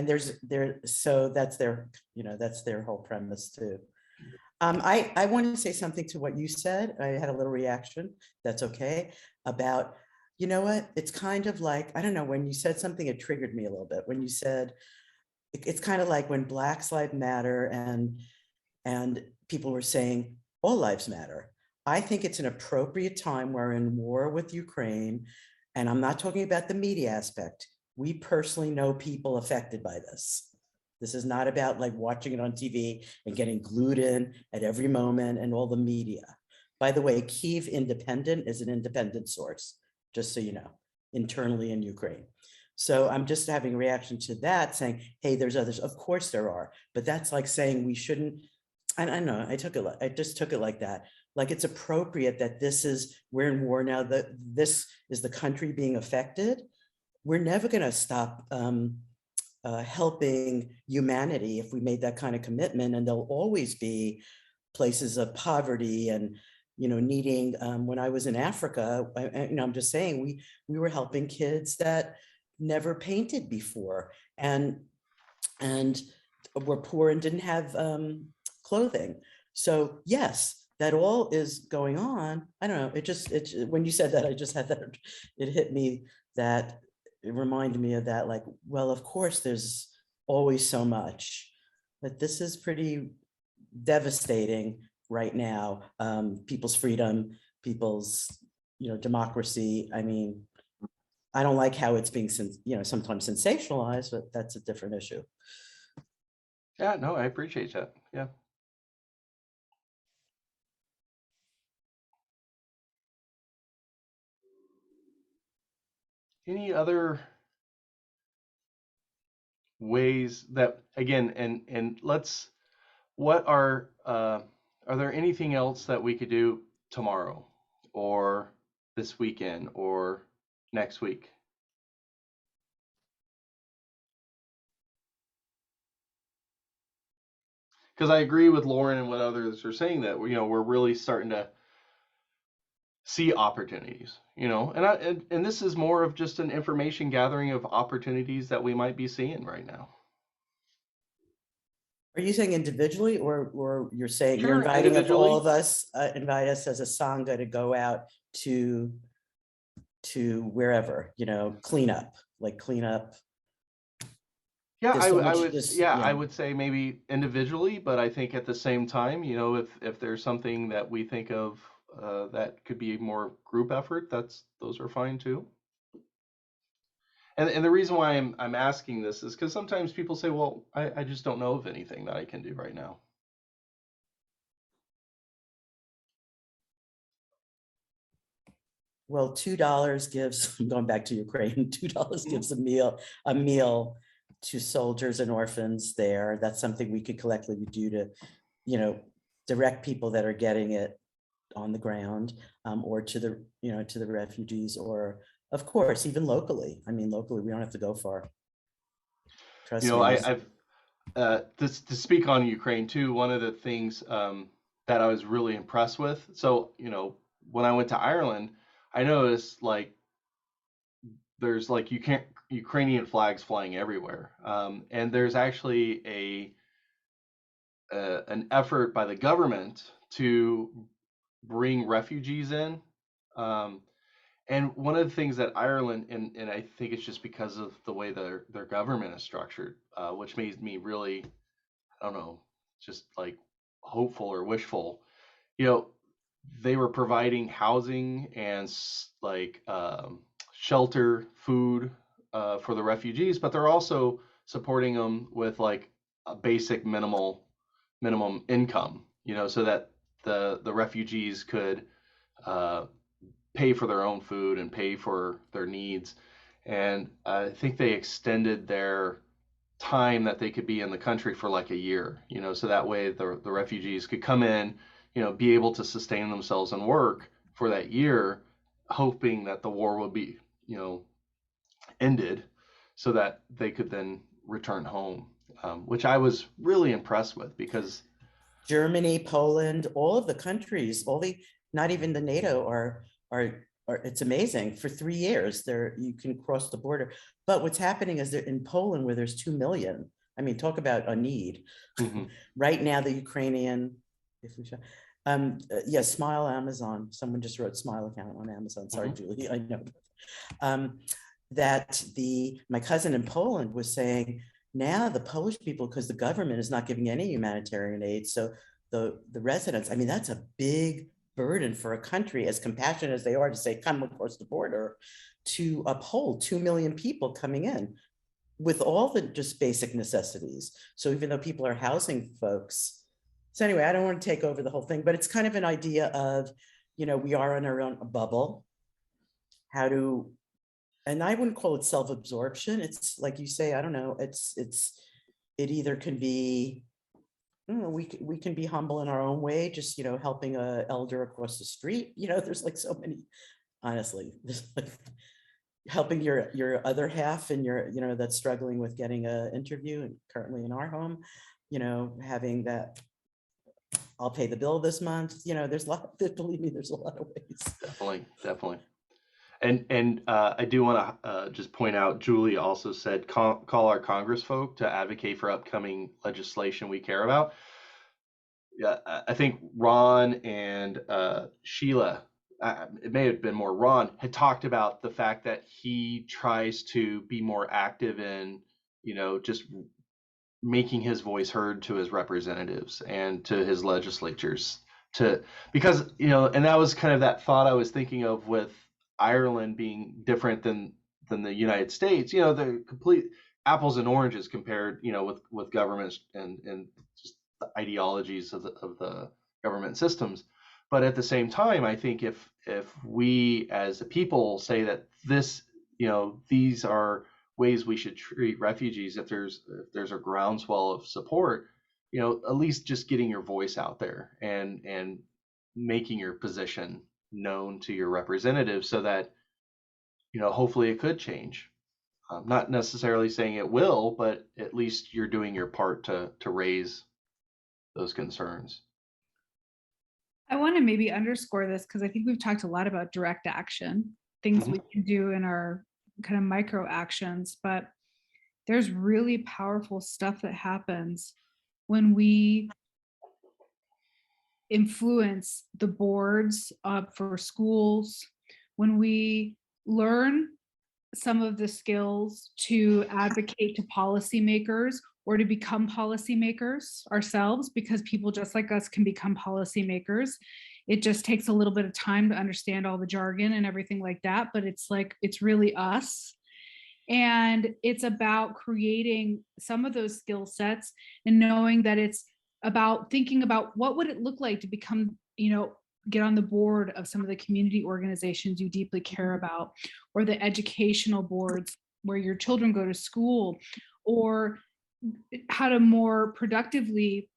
there's there, so that's their whole premise too. I want to say something to what you said. I had a little reaction. That's okay. About, you know what? It's kind of like, I don't know, when you said something, it triggered me a little bit. When you said, it's kind of like when Black Lives Matter and people were saying all lives matter. I think it's an appropriate time. We're in war with Ukraine, and I'm not talking about the media aspect. We personally know people affected by this. This is not about like watching it on TV and getting glued in at every moment and all the media. By the way, Kyiv Independent is an independent source, just so you know, internally in Ukraine. So I'm just having a reaction to that, saying, hey, there's others. Of course there are, but that's like saying we shouldn't. I know, I just took it like that. Like it's appropriate that we're in war now, that this is the country being affected. We're never gonna stop helping humanity if we made that kind of commitment, and there'll always be places of poverty and needing. When I was in Africa, I'm just saying we were helping kids that never painted before and were poor and didn't have clothing. So yes, that all is going on. I don't know. It when you said that, I just had that. It hit me that it reminded me of that. Like, well, of course, there's always so much, but this is pretty devastating right now. People's freedom, people's democracy. I mean, I don't like how it's being sometimes sensationalized, but that's a different issue. Yeah, no, I appreciate that. Yeah. Any other ways that, again, and what are there anything else that we could do tomorrow or this weekend or next week? Because I agree with Lauren and what others are saying, that we're really starting to see opportunities, and this is more of just an information gathering of opportunities that we might be seeing right now. Are you saying individually, or you're saying you're Sure, inviting of all individually. of us, invite us as a sangha to go out to wherever, clean up? Yeah, There's I, so w- I much would, just, yeah, I yeah. would say maybe individually, but I think at the same time, if there's something that we think of that could be more group effort, those are fine too. And the reason why I'm asking this is because sometimes people say, well, I just don't know of anything that I can do right now. Well, $2 gives, I'm going back to Ukraine, $2 gives a meal to soldiers and orphans there. That's something we could collectively do to, direct people that are getting it on the ground, or to the refugees, or of course, even locally. I mean, locally, we don't have to go far. Trust me. I've to speak on Ukraine too. One of the things that I was really impressed with. So when I went to Ireland, I noticed like there's like Ukrainian flags flying everywhere, and there's actually an effort by the government to bring refugees in. And one of the things that Ireland, and I think it's just because of the way their government is structured, which made me really, I don't know, just like hopeful or wishful. You know, they were providing housing and shelter, food for the refugees, but they're also supporting them with like a basic minimum income, so that the refugees could uh, pay for their own food and pay for their needs. And I think they extended their time that they could be in the country for like a year, so that way the refugees could come in, be able to sustain themselves and work for that year, hoping that the war would be, ended so that they could then return home, which I was really impressed with because Germany, Poland, all of the countries, not even the NATO are, it's amazing. For 3 years, you can cross the border. But what's happening is that in Poland, where there's 2 million, I mean, talk about a need. Mhm. Right now, the Ukrainian, if we show, yeah, Smile Amazon. Someone just wrote Smile account on Amazon. Sorry, Julie, I know. That my cousin in Poland was saying, now the Polish people, because the government is not giving any humanitarian aid, so the residents, I mean, that's a big burden for a country as compassionate as they are to say, come across the border, to uphold 2 million people coming in with all the just basic necessities. So even though people are housing folks. So anyway, I don't want to take over the whole thing, but it's kind of an idea of, we are in our own bubble. And I wouldn't call it self-absorption. It's like you say, I don't know, it either can be, we can be humble in our own way, just, helping a elder across the street. There's like so many, honestly, there's like helping your other half and that's struggling with getting an interview and currently in our home, having that, I'll pay the bill this month. There's a lot, believe me, there's a lot of ways. Definitely. And I do want to just point out, Julie also said, call our Congress folk to advocate for upcoming legislation we care about. Yeah, I think Ron and Sheila, it may have been more Ron, had talked about the fact that he tries to be more active in, just making his voice heard to his representatives and to his legislatures, because and that was kind of that thought I was thinking of with Ireland being different than the United States. The complete apples and oranges compared, with governments and just the ideologies of the government systems. But at the same time, I think if we as a people say that these are ways we should treat refugees, if there's a groundswell of support, at least just getting your voice out there and making your position known to your representatives so that hopefully it could change. Not necessarily saying it will, but at least you're doing your part to raise those concerns. I want to maybe underscore this because I think we've talked a lot about direct action, things we can do in our kind of micro actions, but there's really powerful stuff that happens when we influence the boards for schools, when we learn some of the skills to advocate to policymakers or to become policymakers ourselves, because people just like us can become policymakers. It just takes a little bit of time to understand all the jargon and everything like that, but it's really us. And it's about creating some of those skill sets and knowing that it's about thinking about what would it look like to become, get on the board of some of the community organizations you deeply care about, or the educational boards where your children go to school, or how to more productively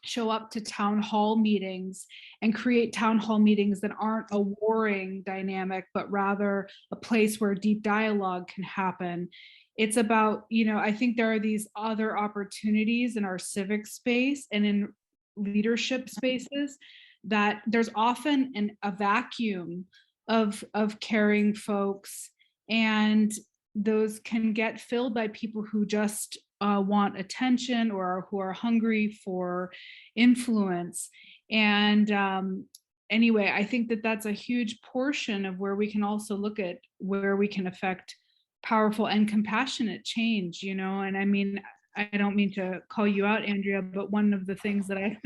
show up to town hall meetings and create town hall meetings that aren't a warring dynamic, but rather a place where deep dialogue can happen. It's about, I think there are these other opportunities in our civic space and in leadership spaces that there's often a vacuum of caring folks, and those can get filled by people who just want attention or who are hungry for influence. And anyway, I think that that's a huge portion of where we can also look at where we can affect powerful and compassionate change, And I mean, I don't mean to call you out, Andrea, but one of the things that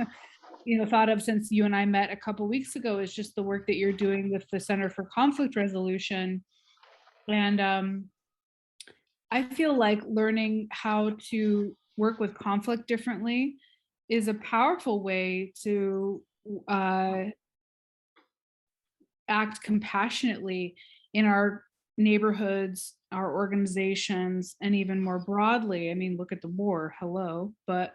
thought of since you and I met a couple weeks ago is just the work that you're doing with the Center for Conflict Resolution. And I feel like learning how to work with conflict differently is a powerful way to act compassionately in our neighborhoods, our organizations, and even more broadly. I mean, look at the war, hello. But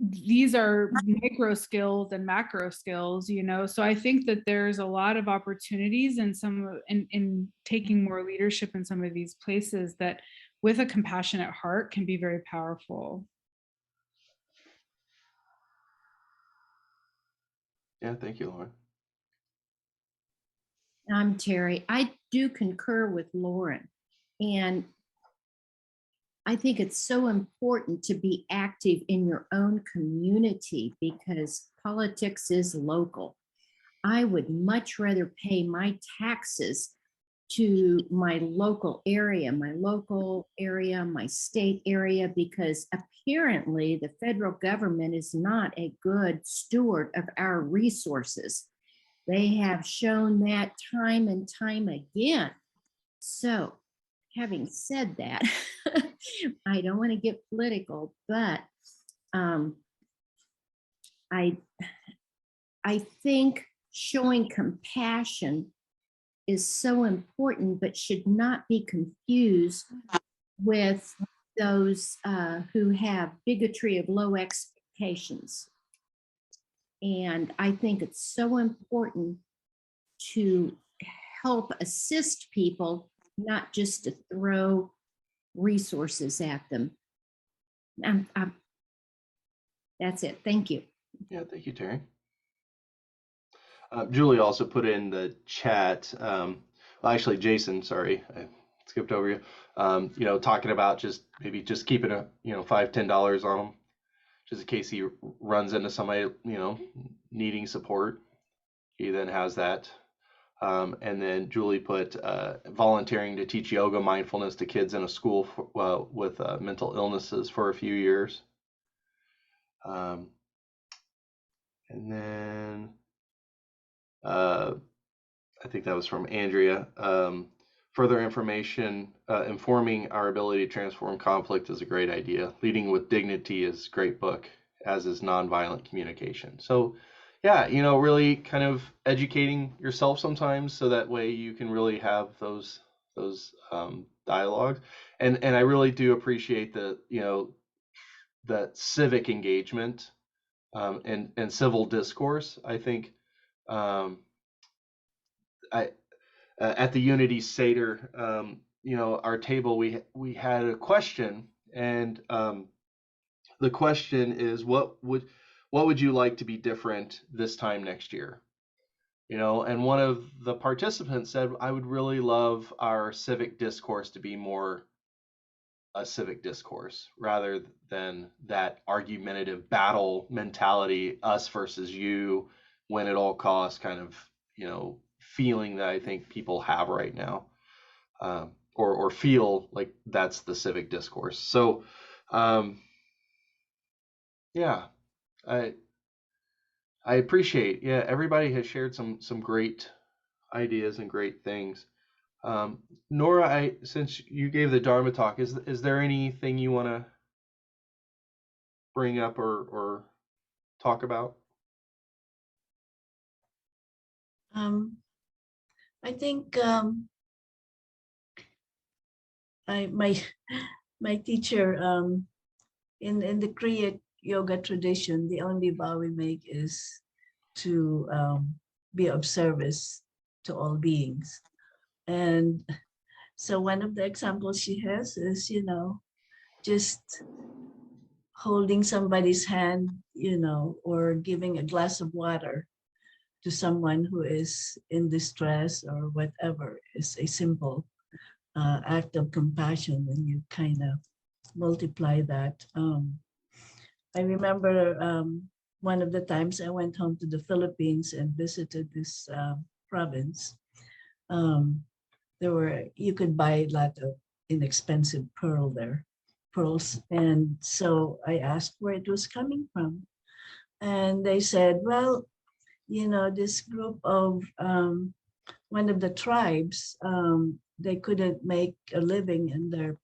these are micro skills and macro skills, so I think that there's a lot of opportunities in taking more leadership in some of these places that with a compassionate heart can be very powerful. Yeah, thank you, Lauren. I'm Terry. I do concur with Lauren. And I think it's so important to be active in your own community because politics is local. I would much rather pay my taxes to my local area, my state area, because apparently the federal government is not a good steward of our resources. They have shown that time and time again. So, having said that, I don't want to get political, but I think showing compassion is so important, but should not be confused with those who have bigotry of low expectations. And I think it's so important to help assist people, not just to throw resources at them. That's it. Thank you. Yeah, thank you, Terry. Julie also put in the chat. Well, actually, Jason, sorry, I skipped over you. Talking about just maybe just keeping a $5-10 on him, just in case he runs into somebody needing support. He then has that. And then Julie put volunteering to teach yoga mindfulness to kids in a school with mental illnesses for a few years. And then I think that was from Andrea. Further information, informing our ability to transform conflict is a great idea. Leading with Dignity is a great book, as is Nonviolent Communication. So yeah, really kind of educating yourself sometimes so that way you can really have those dialogues. And I really do appreciate the civic engagement and civil discourse. I think at the Unity Seder, our table, we had a question, and the question is, what would you like to be different this time next year? And one of the participants said, I would really love our civic discourse to be more a civic discourse rather than that argumentative battle mentality, us versus you, win at all costs kind of, feeling that I think people have right now, or feel like that's the civic discourse. So, yeah, I appreciate, everybody has shared some great ideas and great things. Nora, since you gave the Dharma talk, is there anything you want to bring up or talk about? I think my teacher in the Kriya yoga tradition, the only vow we make is to be of service to all beings. And so one of the examples she has is, just holding somebody's hand, or giving a glass of water to someone who is in distress or whatever is a simple act of compassion, and you kind of multiply that. I remember one of the times I went home to the Philippines and visited this province. You could buy a lot of inexpensive pearls, and so I asked where it was coming from. And they said, well, this group of one of the tribes, they couldn't make a living in their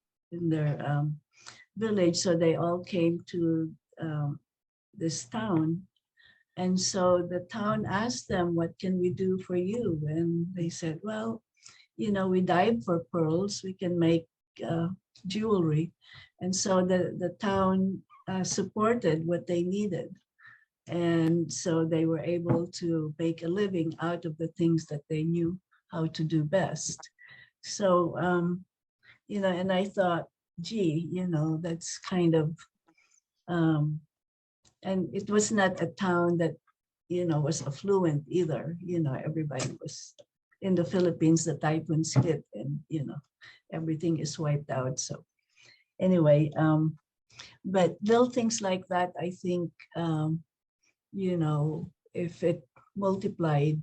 village, so they all came to this town. And so the town asked them, what can we do for you? And they said, well, we dive for pearls, we can make jewelry. And so the town supported what they needed. And so they were able to make a living out of the things that they knew how to do best. So, and I thought, gee, that's kind of, and it was not a town that, was affluent either. Everybody was in the Philippines, the typhoons hit and, everything is wiped out. So anyway, but little things like that, I think, if it multiplied,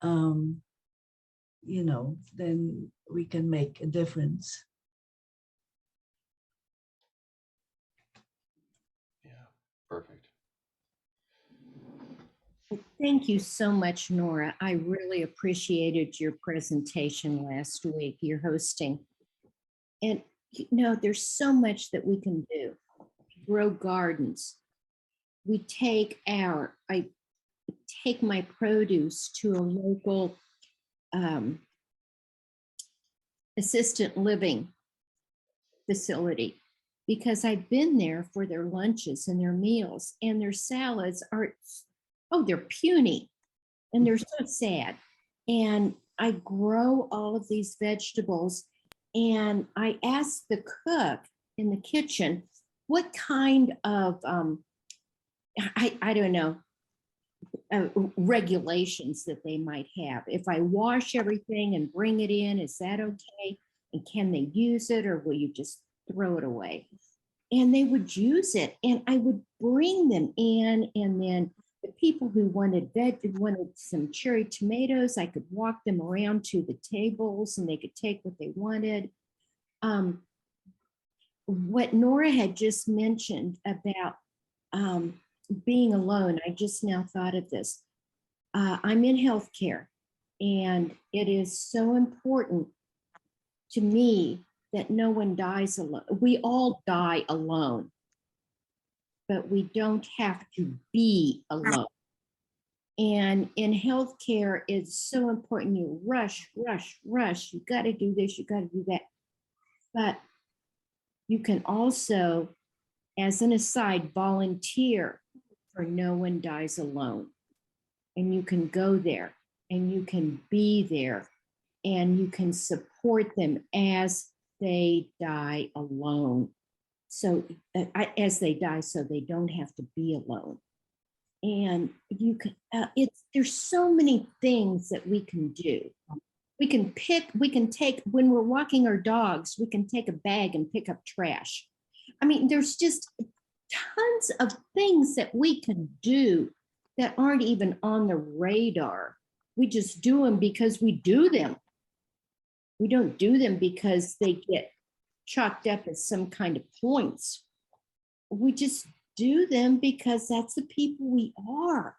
then we can make a difference. Yeah, perfect. Thank you so much, Nora. I really appreciated your presentation last week, your hosting. And there's so much that we can do. Grow gardens. I take my produce to a local assistant living facility because I've been there for their lunches and their meals, and their salads they're puny and they're so sad. And I grow all of these vegetables, and I ask the cook in the kitchen what kind of I don't know, regulations that they might have. If I wash everything and bring it in, is that okay? And can they use it, or will you just throw it away? And they would use it, and I would bring them in, and then the people who wanted some cherry tomatoes, I could walk them around to the tables and they could take what they wanted. What Nora had just mentioned about being alone, I just now thought of this. I'm in healthcare, and it is so important to me that no one dies alone. We all die alone, but we don't have to be alone. And in healthcare, it's so important. You rush. You got to do this, you got to do that. But you can also, as an aside, volunteer for No One Dies Alone. And you can go there and you can be there and you can support them as they die alone. So as they die, so they don't have to be alone. And you can, there's so many things that we can do. We can take, when we're walking our dogs, we can take a bag and pick up trash. I mean, there's just tons of things that we can do that aren't even on the radar. We just do them because we do them. We don't do them because they get chalked up as some kind of points. We just do them because that's the people we are.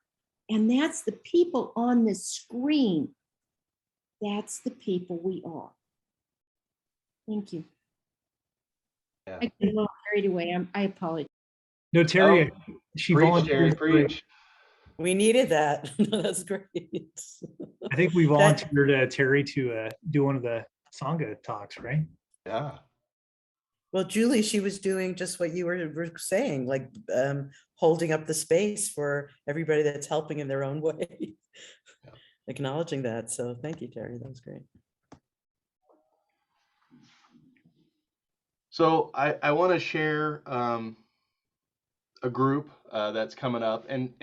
And that's the people on the screen. That's the people we are. Thank you. Yeah. I get a little carried away. I apologize. No, Terry, she Preach, volunteered. Terry, preach. We needed that. That's great. I think we volunteered Terry to do one of the Sangha talks, right? Yeah. Well, Julie, she was doing just what you were saying, like holding up the space for everybody that's helping in their own way, Yeah. acknowledging that. So thank you, Terry. That was great. So I want to share a group that's coming up, and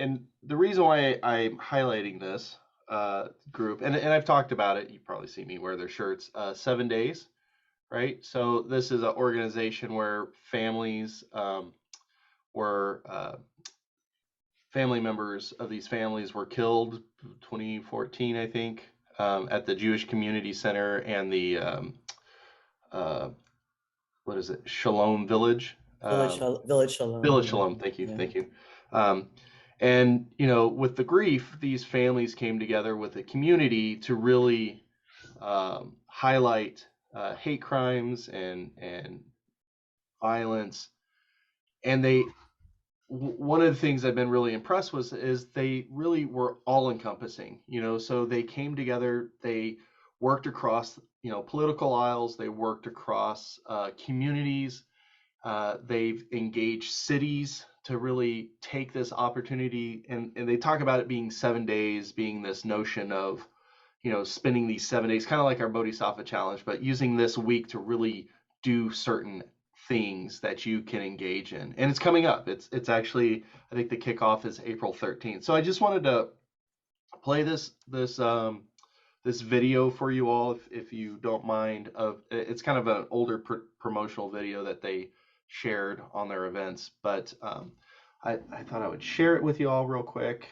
the reason why I'm highlighting this group, and I've talked about it, you probably see me wear their shirts, 7 days, right? So this is an organization where families were family members of these families were killed 2014, I think, at the Jewish Community Center and the what is it, Shalom Village? Village Shalom. Village Shalom. Thank you. Yeah. Thank you. And, you know, with the grief, these families came together with a community to really highlight hate crimes and violence. And one of the things I've been really impressed with is they really were all encompassing, you know, so they came together, they worked across, you know, political aisles, they worked across communities, they've engaged cities to really take this opportunity, and they talk about it being 7 days, being this notion of, you know, spending these 7 days, kind of like our Bodhisattva challenge, but using this week to really do certain things that you can engage in. And it's coming up. It's actually, I think the kickoff is April 13th. So I just wanted to play this video for you all, if you don't mind. It's kind of an older promotional video that they shared on their events, but I thought I would share it with you all real quick,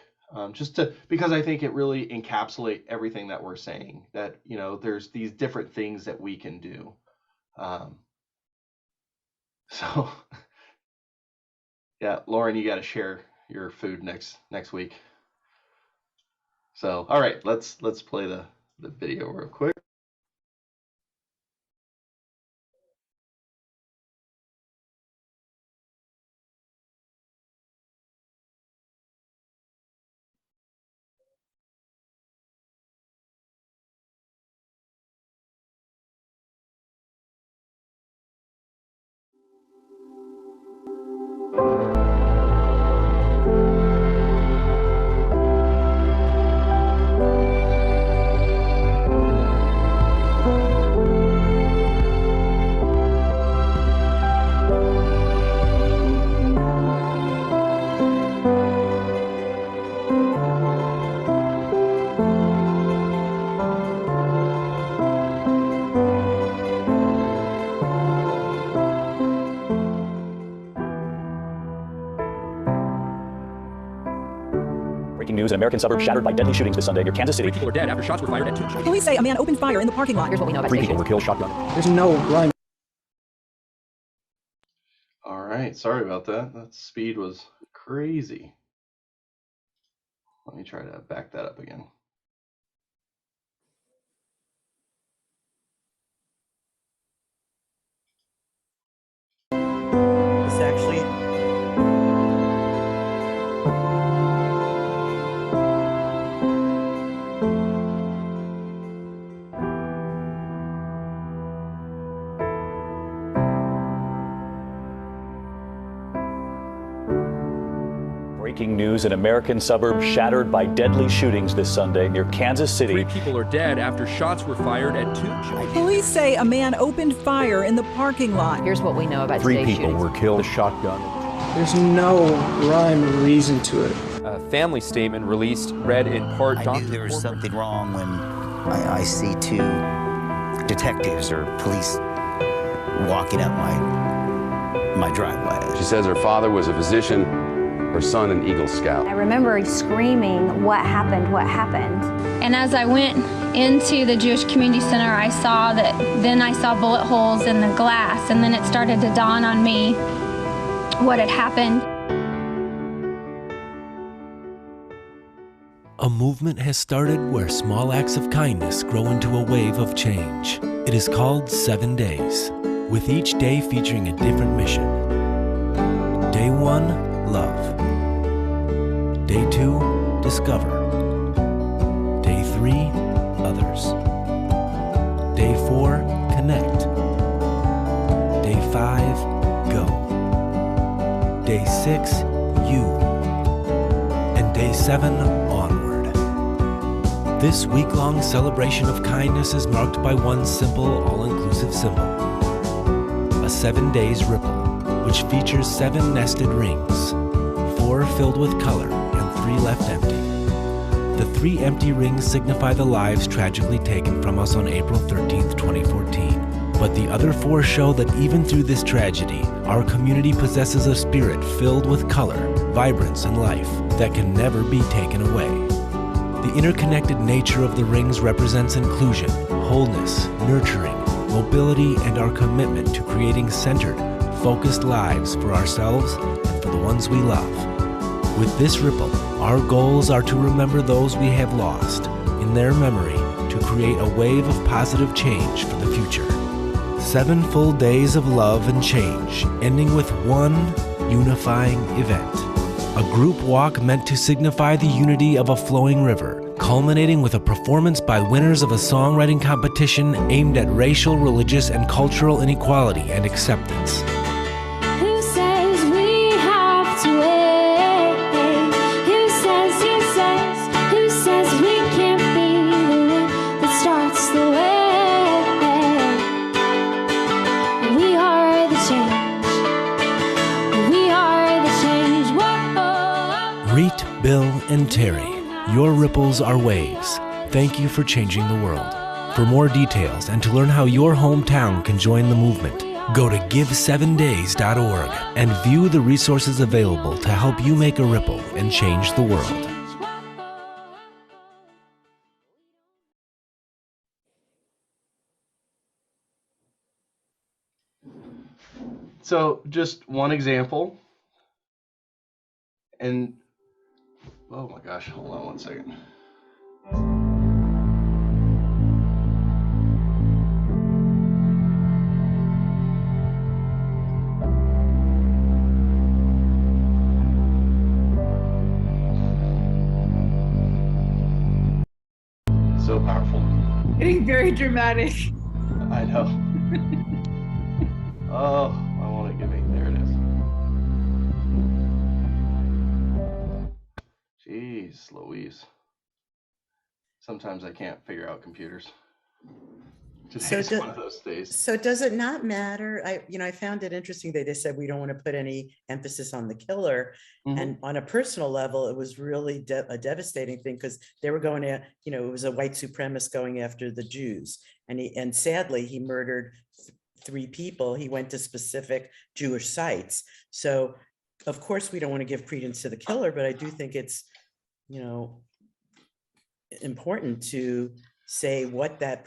because I think it really encapsulates everything that we're saying, that, you know, there's these different things that we can do. So yeah, Lauren, you got to share your food next week. So, all right, let's play the video real quick. Breaking news, an American suburb shattered by deadly shootings this Sunday near Kansas City. 3 people are dead after shots were fired at 2 churches. Police say a man opened fire in the parking lot. Here's what we know about 3 people were killed shotgun. There's no rhyme. All right, sorry about that. That speed was crazy. Let me try to back that up again. It's actually Breaking news, an American suburb shattered by deadly shootings this Sunday near Kansas City. 3 people are dead after shots were fired at 2 churches. Police say a man opened fire in the parking lot. Here's what we know about 3 today's people shootings. were killed shotgun. There's no rhyme or reason to it. A family statement released read in part. I knew there was something wrong when I see 2 detectives or police walking up my driveway. She says her father was a physician, her son an Eagle Scout. I remember screaming, what happened, what happened? And as I went into the Jewish Community Center, I saw bullet holes in the glass, and then it started to dawn on me what had happened. A movement has started where small acts of kindness grow into a wave of change. It is called 7 Days, with each day featuring a different mission. Day 1, love. Day 2, discover. Day 3, others. Day 4, connect. Day 5, go. Day 6, you. And day 7, onward. This week-long celebration of kindness is marked by one simple, all-inclusive symbol. A 7 days ripple, which features 7 nested rings, 4 filled with color and 3 left empty. The 3 empty rings signify the lives tragically taken from us on April 13th, 2014. But the other 4 show that even through this tragedy, our community possesses a spirit filled with color, vibrance, and life that can never be taken away. The interconnected nature of the rings represents inclusion, wholeness, nurturing, mobility, and our commitment to creating centered, focused lives for ourselves and for the ones we love. With this ripple, our goals are to remember those we have lost, in their memory, to create a wave of positive change for the future. 7 full days of love and change, ending with one unifying event. A group walk meant to signify the unity of a flowing river, culminating with a performance by winners of a songwriting competition aimed at racial, religious, and cultural inequality and acceptance. Who says we have to wait? Who says we can't be the one that starts the way? We are the change. We are the change. Whoa. Reet, Bill, and Terry, your ripples are waves. Thank you for changing the world. For more details and to learn how your hometown can join the movement, go to give7days.org and view the resources available to help you make a ripple and change the world. So just one example. And oh my gosh, hold on one second. So powerful. Getting very dramatic. I know. Oh, I want to give me. There it is. Jeez, Louise. Sometimes I can't figure out computers. Today's one of those days. So does it not matter? I found it interesting that they said we don't want to put any emphasis on the killer. And on a personal level, it was really a devastating thing because they were going to, it was a white supremacist going after the Jews. And sadly, he murdered 3 people. He went to specific Jewish sites. So of course, we don't want to give credence to the killer, but I do think it's, important to say what that,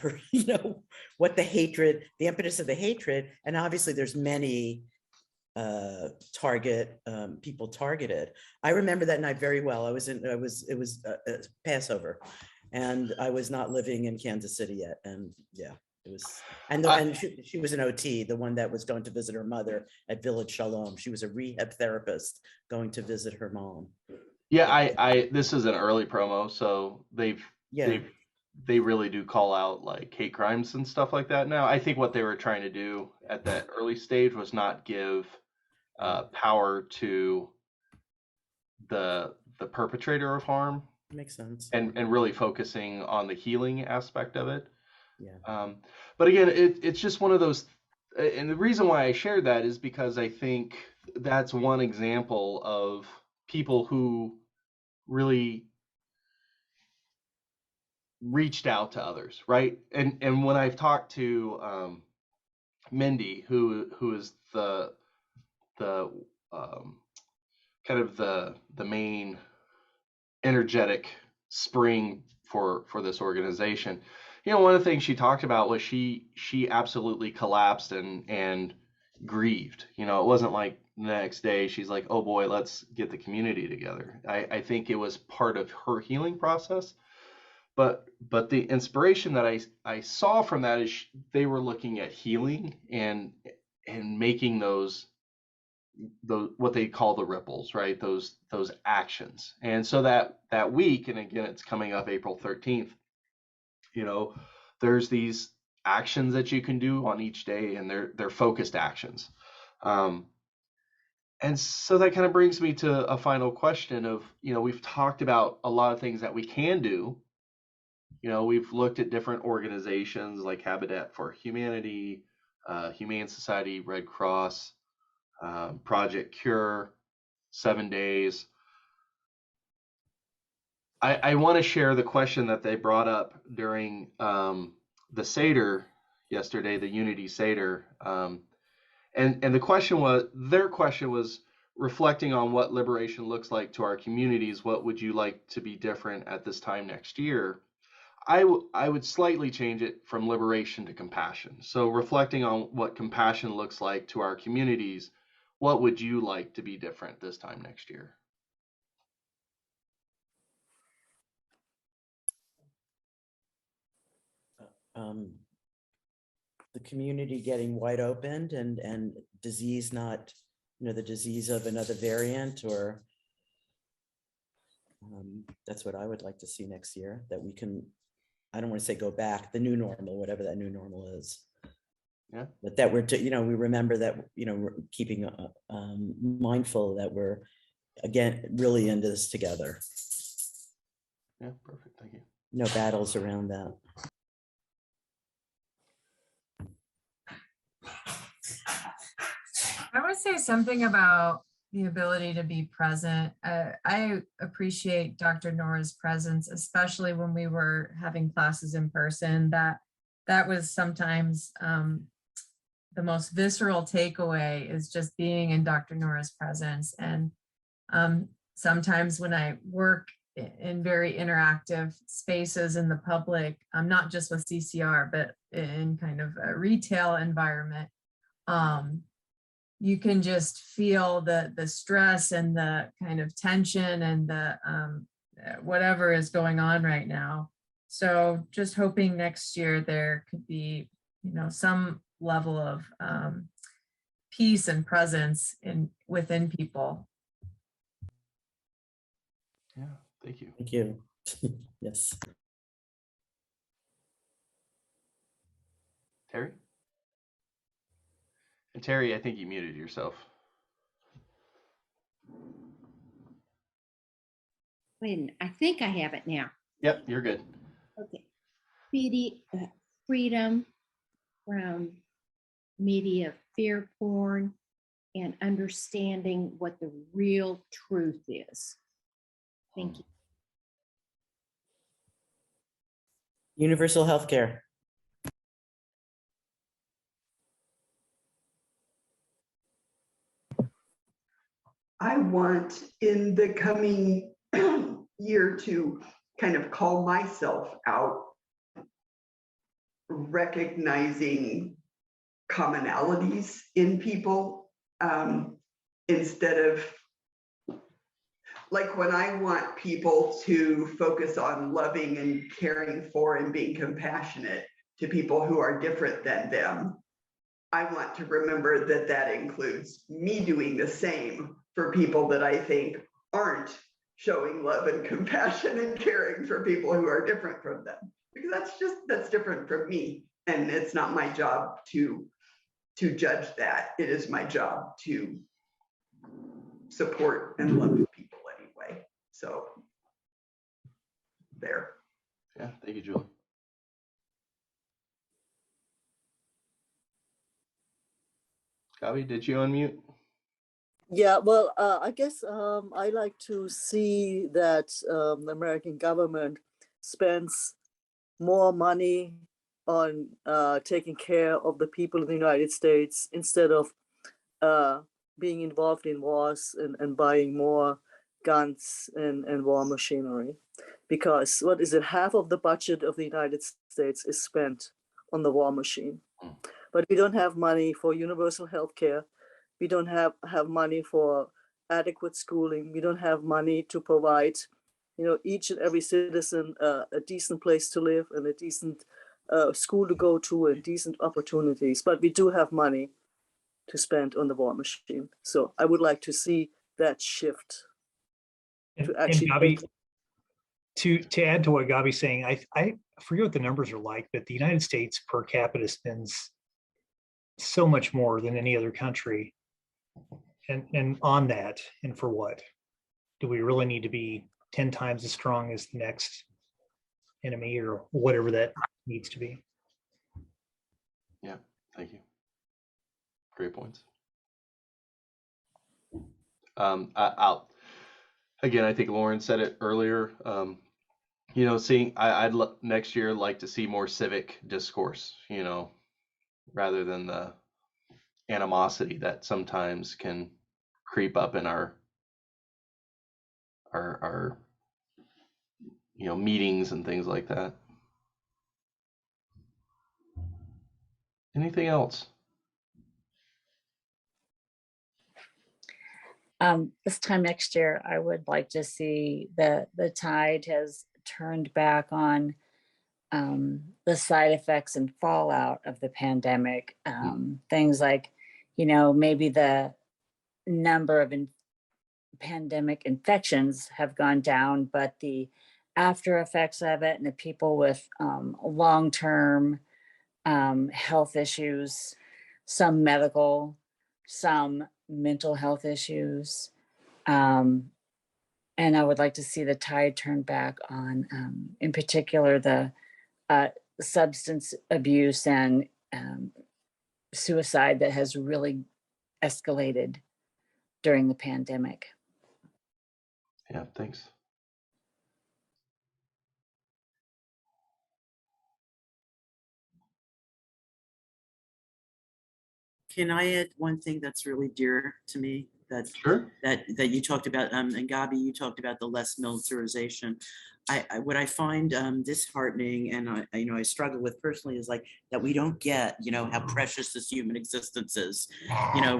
what the hatred, the impetus of the hatred, and obviously there's many people targeted. I remember that night very well. It was Passover, and I was not living in Kansas City yet, and yeah, it was. And she was an OT, the one that was going to visit her mother at Village Shalom. She was a rehab therapist going to visit her mom. Yeah, this is an early promo, so they really do call out like hate crimes and stuff like that. Now, I think what they were trying to do at that early stage was not give power to the perpetrator of harm. Makes sense. And really focusing on the healing aspect of it. Yeah. But again, it's just one of those, and the reason why I shared that is because I think that's one example of people who really reached out to others, right? And when I've talked to Mindy, who is the kind of the main energetic spring for this organization, one of the things she talked about was she absolutely collapsed and grieved. It wasn't like the next day she's like, oh boy, let's get the community together. I think it was part of her healing process. But the inspiration that I saw from that is they were looking at healing and making those what they call the ripples, right? Those actions. And so that week, and again, it's coming up April 13th, there's these actions that you can do on each day, and they're focused actions. And so that kind of brings me to a final question of, we've talked about a lot of things that we can do. We've looked at different organizations like Habitat for Humanity, Humane Society, Red Cross, Project Cure, 7 Days. I want to share the question that they brought up during the Seder yesterday, the Unity Seder. And their question was reflecting on what liberation looks like to our communities. What would you like to be different at this time next year? I would slightly change it from liberation to compassion. So reflecting on what compassion looks like to our communities, what would you like to be different this time next year? the community getting wide opened and disease not, the disease of another variant or that's what I would like to see next year, that we can, I don't want to say go back, the new normal, whatever that new normal is. Yeah. But that we're, we remember that, we're keeping mindful that we're, again, really into this together. Yeah, perfect. Thank you. No battles around that. I would say something about the ability to be present. I appreciate Dr. Nora's presence, especially when we were having classes in person. That was sometimes the most visceral takeaway is just being in Dr. Nora's presence. And sometimes when I work in very interactive spaces in the public, not just with CCR, but in kind of a retail environment, you can just feel the stress and the kind of tension and the whatever is going on right now. So just hoping next year there could be, some level of peace and presence within people. Yeah, thank you. Thank you. Yes. Terry? And Terry, I think you muted yourself. Wait a minute, I think I have it now. Yep, you're good. Okay. Freedom from media fear porn and understanding what the real truth is. Thank you. Universal healthcare. I want in the coming year to kind of call myself out, recognizing commonalities in people, instead of, like, when I want people to focus on loving and caring for and being compassionate to people who are different than them, I want to remember that that includes me doing the same for people that I think aren't showing love and compassion and caring for people who are different from them, because that's different from me, and it's not my job to judge that. It is my job to support and love people anyway. So there. Yeah, thank you, Julie. Gabi, did you unmute? Yeah, well, I guess I like to see that the American government spends more money on taking care of the people in the United States instead of being involved in wars and buying more guns and war machinery. Because what is it, half of the budget of the United States is spent on the war machine. But we don't have money for universal health care. We don't have money for adequate schooling. We don't have money to provide, each and every citizen a decent place to live and a decent school to go to and decent opportunities. But we do have money to spend on the war machine. So I would like to see that shift. To actually Gabi, to add to what Gabi's saying, I forget what the numbers are like, but the United States per capita spends so much more than any other country. And on that, and for what? Do we really need to be 10 times as strong as the next enemy or whatever that needs to be? Yeah, thank you. Great points. I'll again, I think Lauren said it earlier. I'd next year like to see more civic discourse, rather than the animosity that sometimes can creep up in our meetings and things like that. Anything else? This time next year, I would like to see that the tide has turned back on the side effects and fallout of the pandemic. Things like, maybe the number of pandemic infections have gone down, but the after effects of it and the people with long-term health issues, some medical, some mental health issues. And I would like to see the tide turn back on, in particular, the substance abuse and suicide that has really escalated during the pandemic. Yeah, thanks. Can I add one thing that's really dear to me that Sure. that you talked about, and Gabi, you talked about the less militarization. What I find disheartening, and I struggle with personally, is like that we don't get, how precious this human existence is,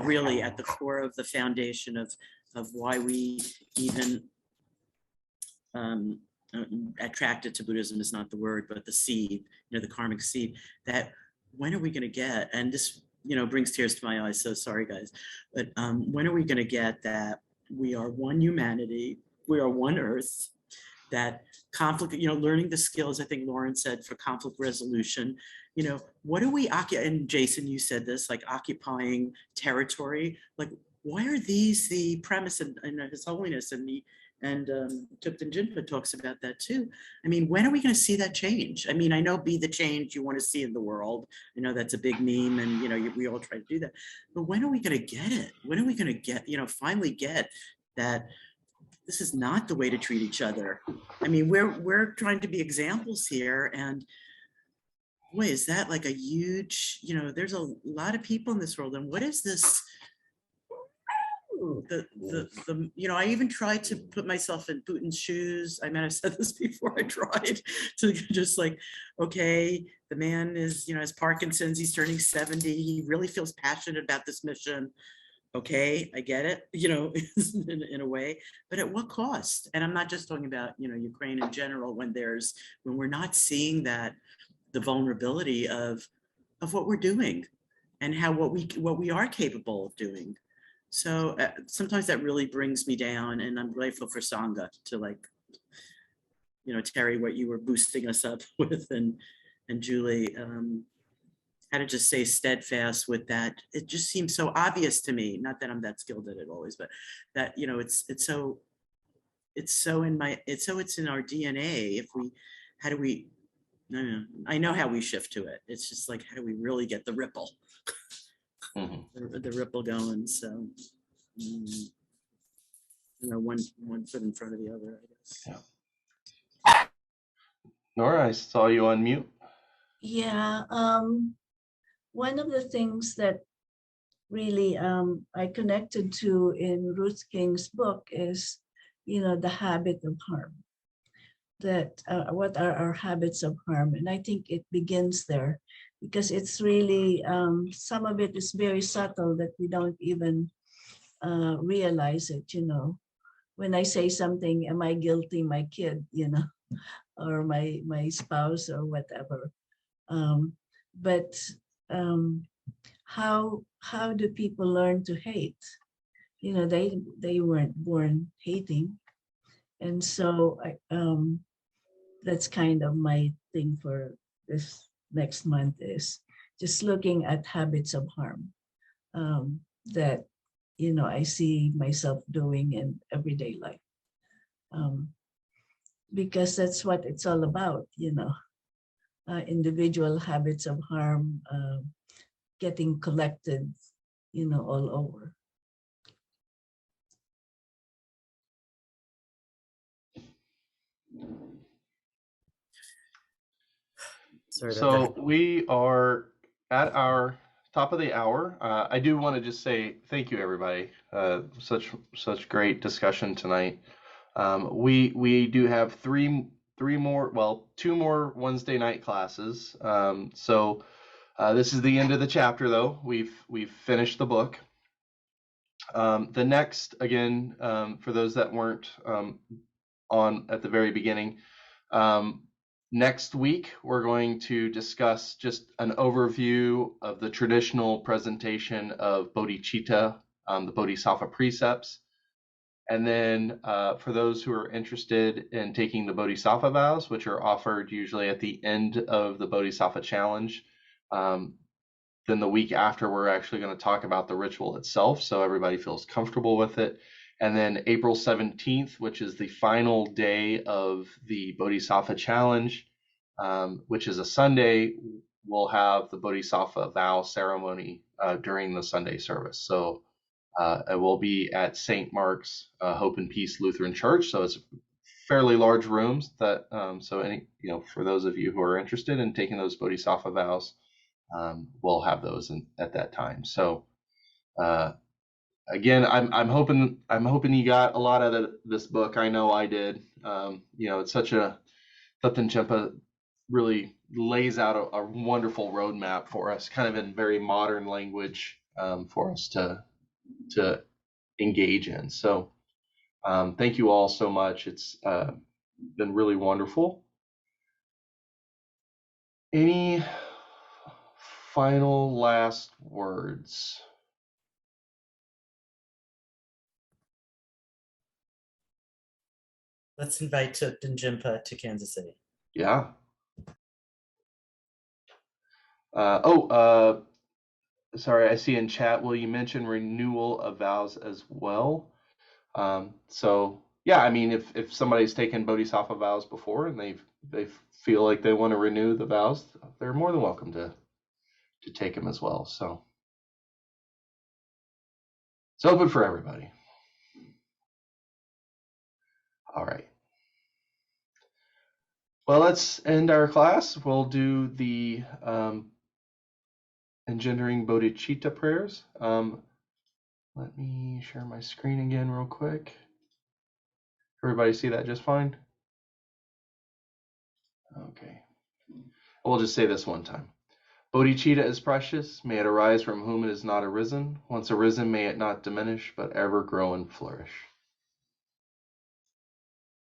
really at the core of the foundation of why we even attracted to Buddhism is not the word, but the seed, the karmic seed. That when are we going to get? And this, brings tears to my eyes. So sorry, guys, but when are we going to get that we are one humanity, we are one Earth, that conflict, learning the skills, I think Lauren said, for conflict resolution, what are we, and Jason, you said this, like occupying territory, like why are these the premise, and His Holiness and Thupten Jinpa talks about that too. I mean, when are we going to see that change? I mean, I know be the change you want to see in the world. I know that's a big meme, and we all try to do that. But when are we going to get it? When are we going to get, finally get that this is not the way to treat each other? I mean, we're trying to be examples here, and boy, is that like a huge, there's a lot of people in this world, and what is this? I even tried to put myself in Putin's shoes. I mean, I've said this before. I tried to just like, okay, the man is, has Parkinson's. He's turning 70. He really feels passionate about this mission. Okay, I get it, in a way, but at what cost? And I'm not just talking about, Ukraine in general, when we're not seeing that the vulnerability of what we're doing and how what we are capable of doing. So sometimes that really brings me down, and I'm grateful for Sangha to like, Terry, what you were boosting us up with, and Julie, how to just say steadfast with that. It just seems so obvious to me, not that I'm that skilled at it always, but that, it's so in our DNA. I know how we shift to it. It's just like, how do we really get the ripple? The ripple going. So, one foot in front of the other, I guess. Yeah. Nora, I saw you on mute. Yeah. One of the things that really I connected to in Ruth King's book is, the habit of harm. That what are our habits of harm? And I think it begins there, because it's really, some of it is very subtle that we don't even realize it, When I say something, am I guilty my kid, or my spouse or whatever. But how do people learn to hate? They weren't born hating. And so that's kind of my thing for this next month, is just looking at habits of harm that, I see myself doing in everyday life. Because that's what it's all about, individual habits of harm getting collected, all over. So we are at our top of the hour. I do want to just say thank you, everybody. Such great discussion tonight. We do have two more Wednesday night classes. So this is the end of the chapter, though. We've finished the book. The next, again, for those that weren't on at the very beginning, Next week, we're going to discuss just an overview of the traditional presentation of bodhicitta, the Bodhisattva precepts. And then for those who are interested in taking the Bodhisattva vows, which are offered usually at the end of the Bodhisattva challenge, then the week after, we're actually going to talk about the ritual itself so everybody feels comfortable with it. And then April 17th, which is the final day of the Bodhisattva challenge, which is a Sunday, we'll have the Bodhisattva vow ceremony during the Sunday service. So it will be at St. Mark's Hope and Peace Lutheran Church. So it's fairly large rooms that, so any, for those of you who are interested in taking those Bodhisattva vows, we'll have those at that time. So again, I'm hoping you got a lot out of this book. I know I did. It's such a Thupten Jinpa really lays out a wonderful roadmap for us, kind of in very modern language for us to engage in. So thank you all so much. It's been really wonderful. Any final last words? Let's invite Thupten Jinpa to Kansas City. Yeah. Sorry, I see in chat, will you mention renewal of vows as well? So yeah, I mean, if somebody's taken Bodhisattva vows before and they feel like they want to renew the vows, they're more than welcome to take them as well. So it's open for everybody. All right. Well, let's end our class. We'll do the engendering bodhicitta prayers. Let me share my screen again real quick. Everybody see that just fine? Okay. We'll just say this one time. Bodhicitta is precious. May it arise from whom it is not arisen. Once arisen, may it not diminish, but ever grow and flourish.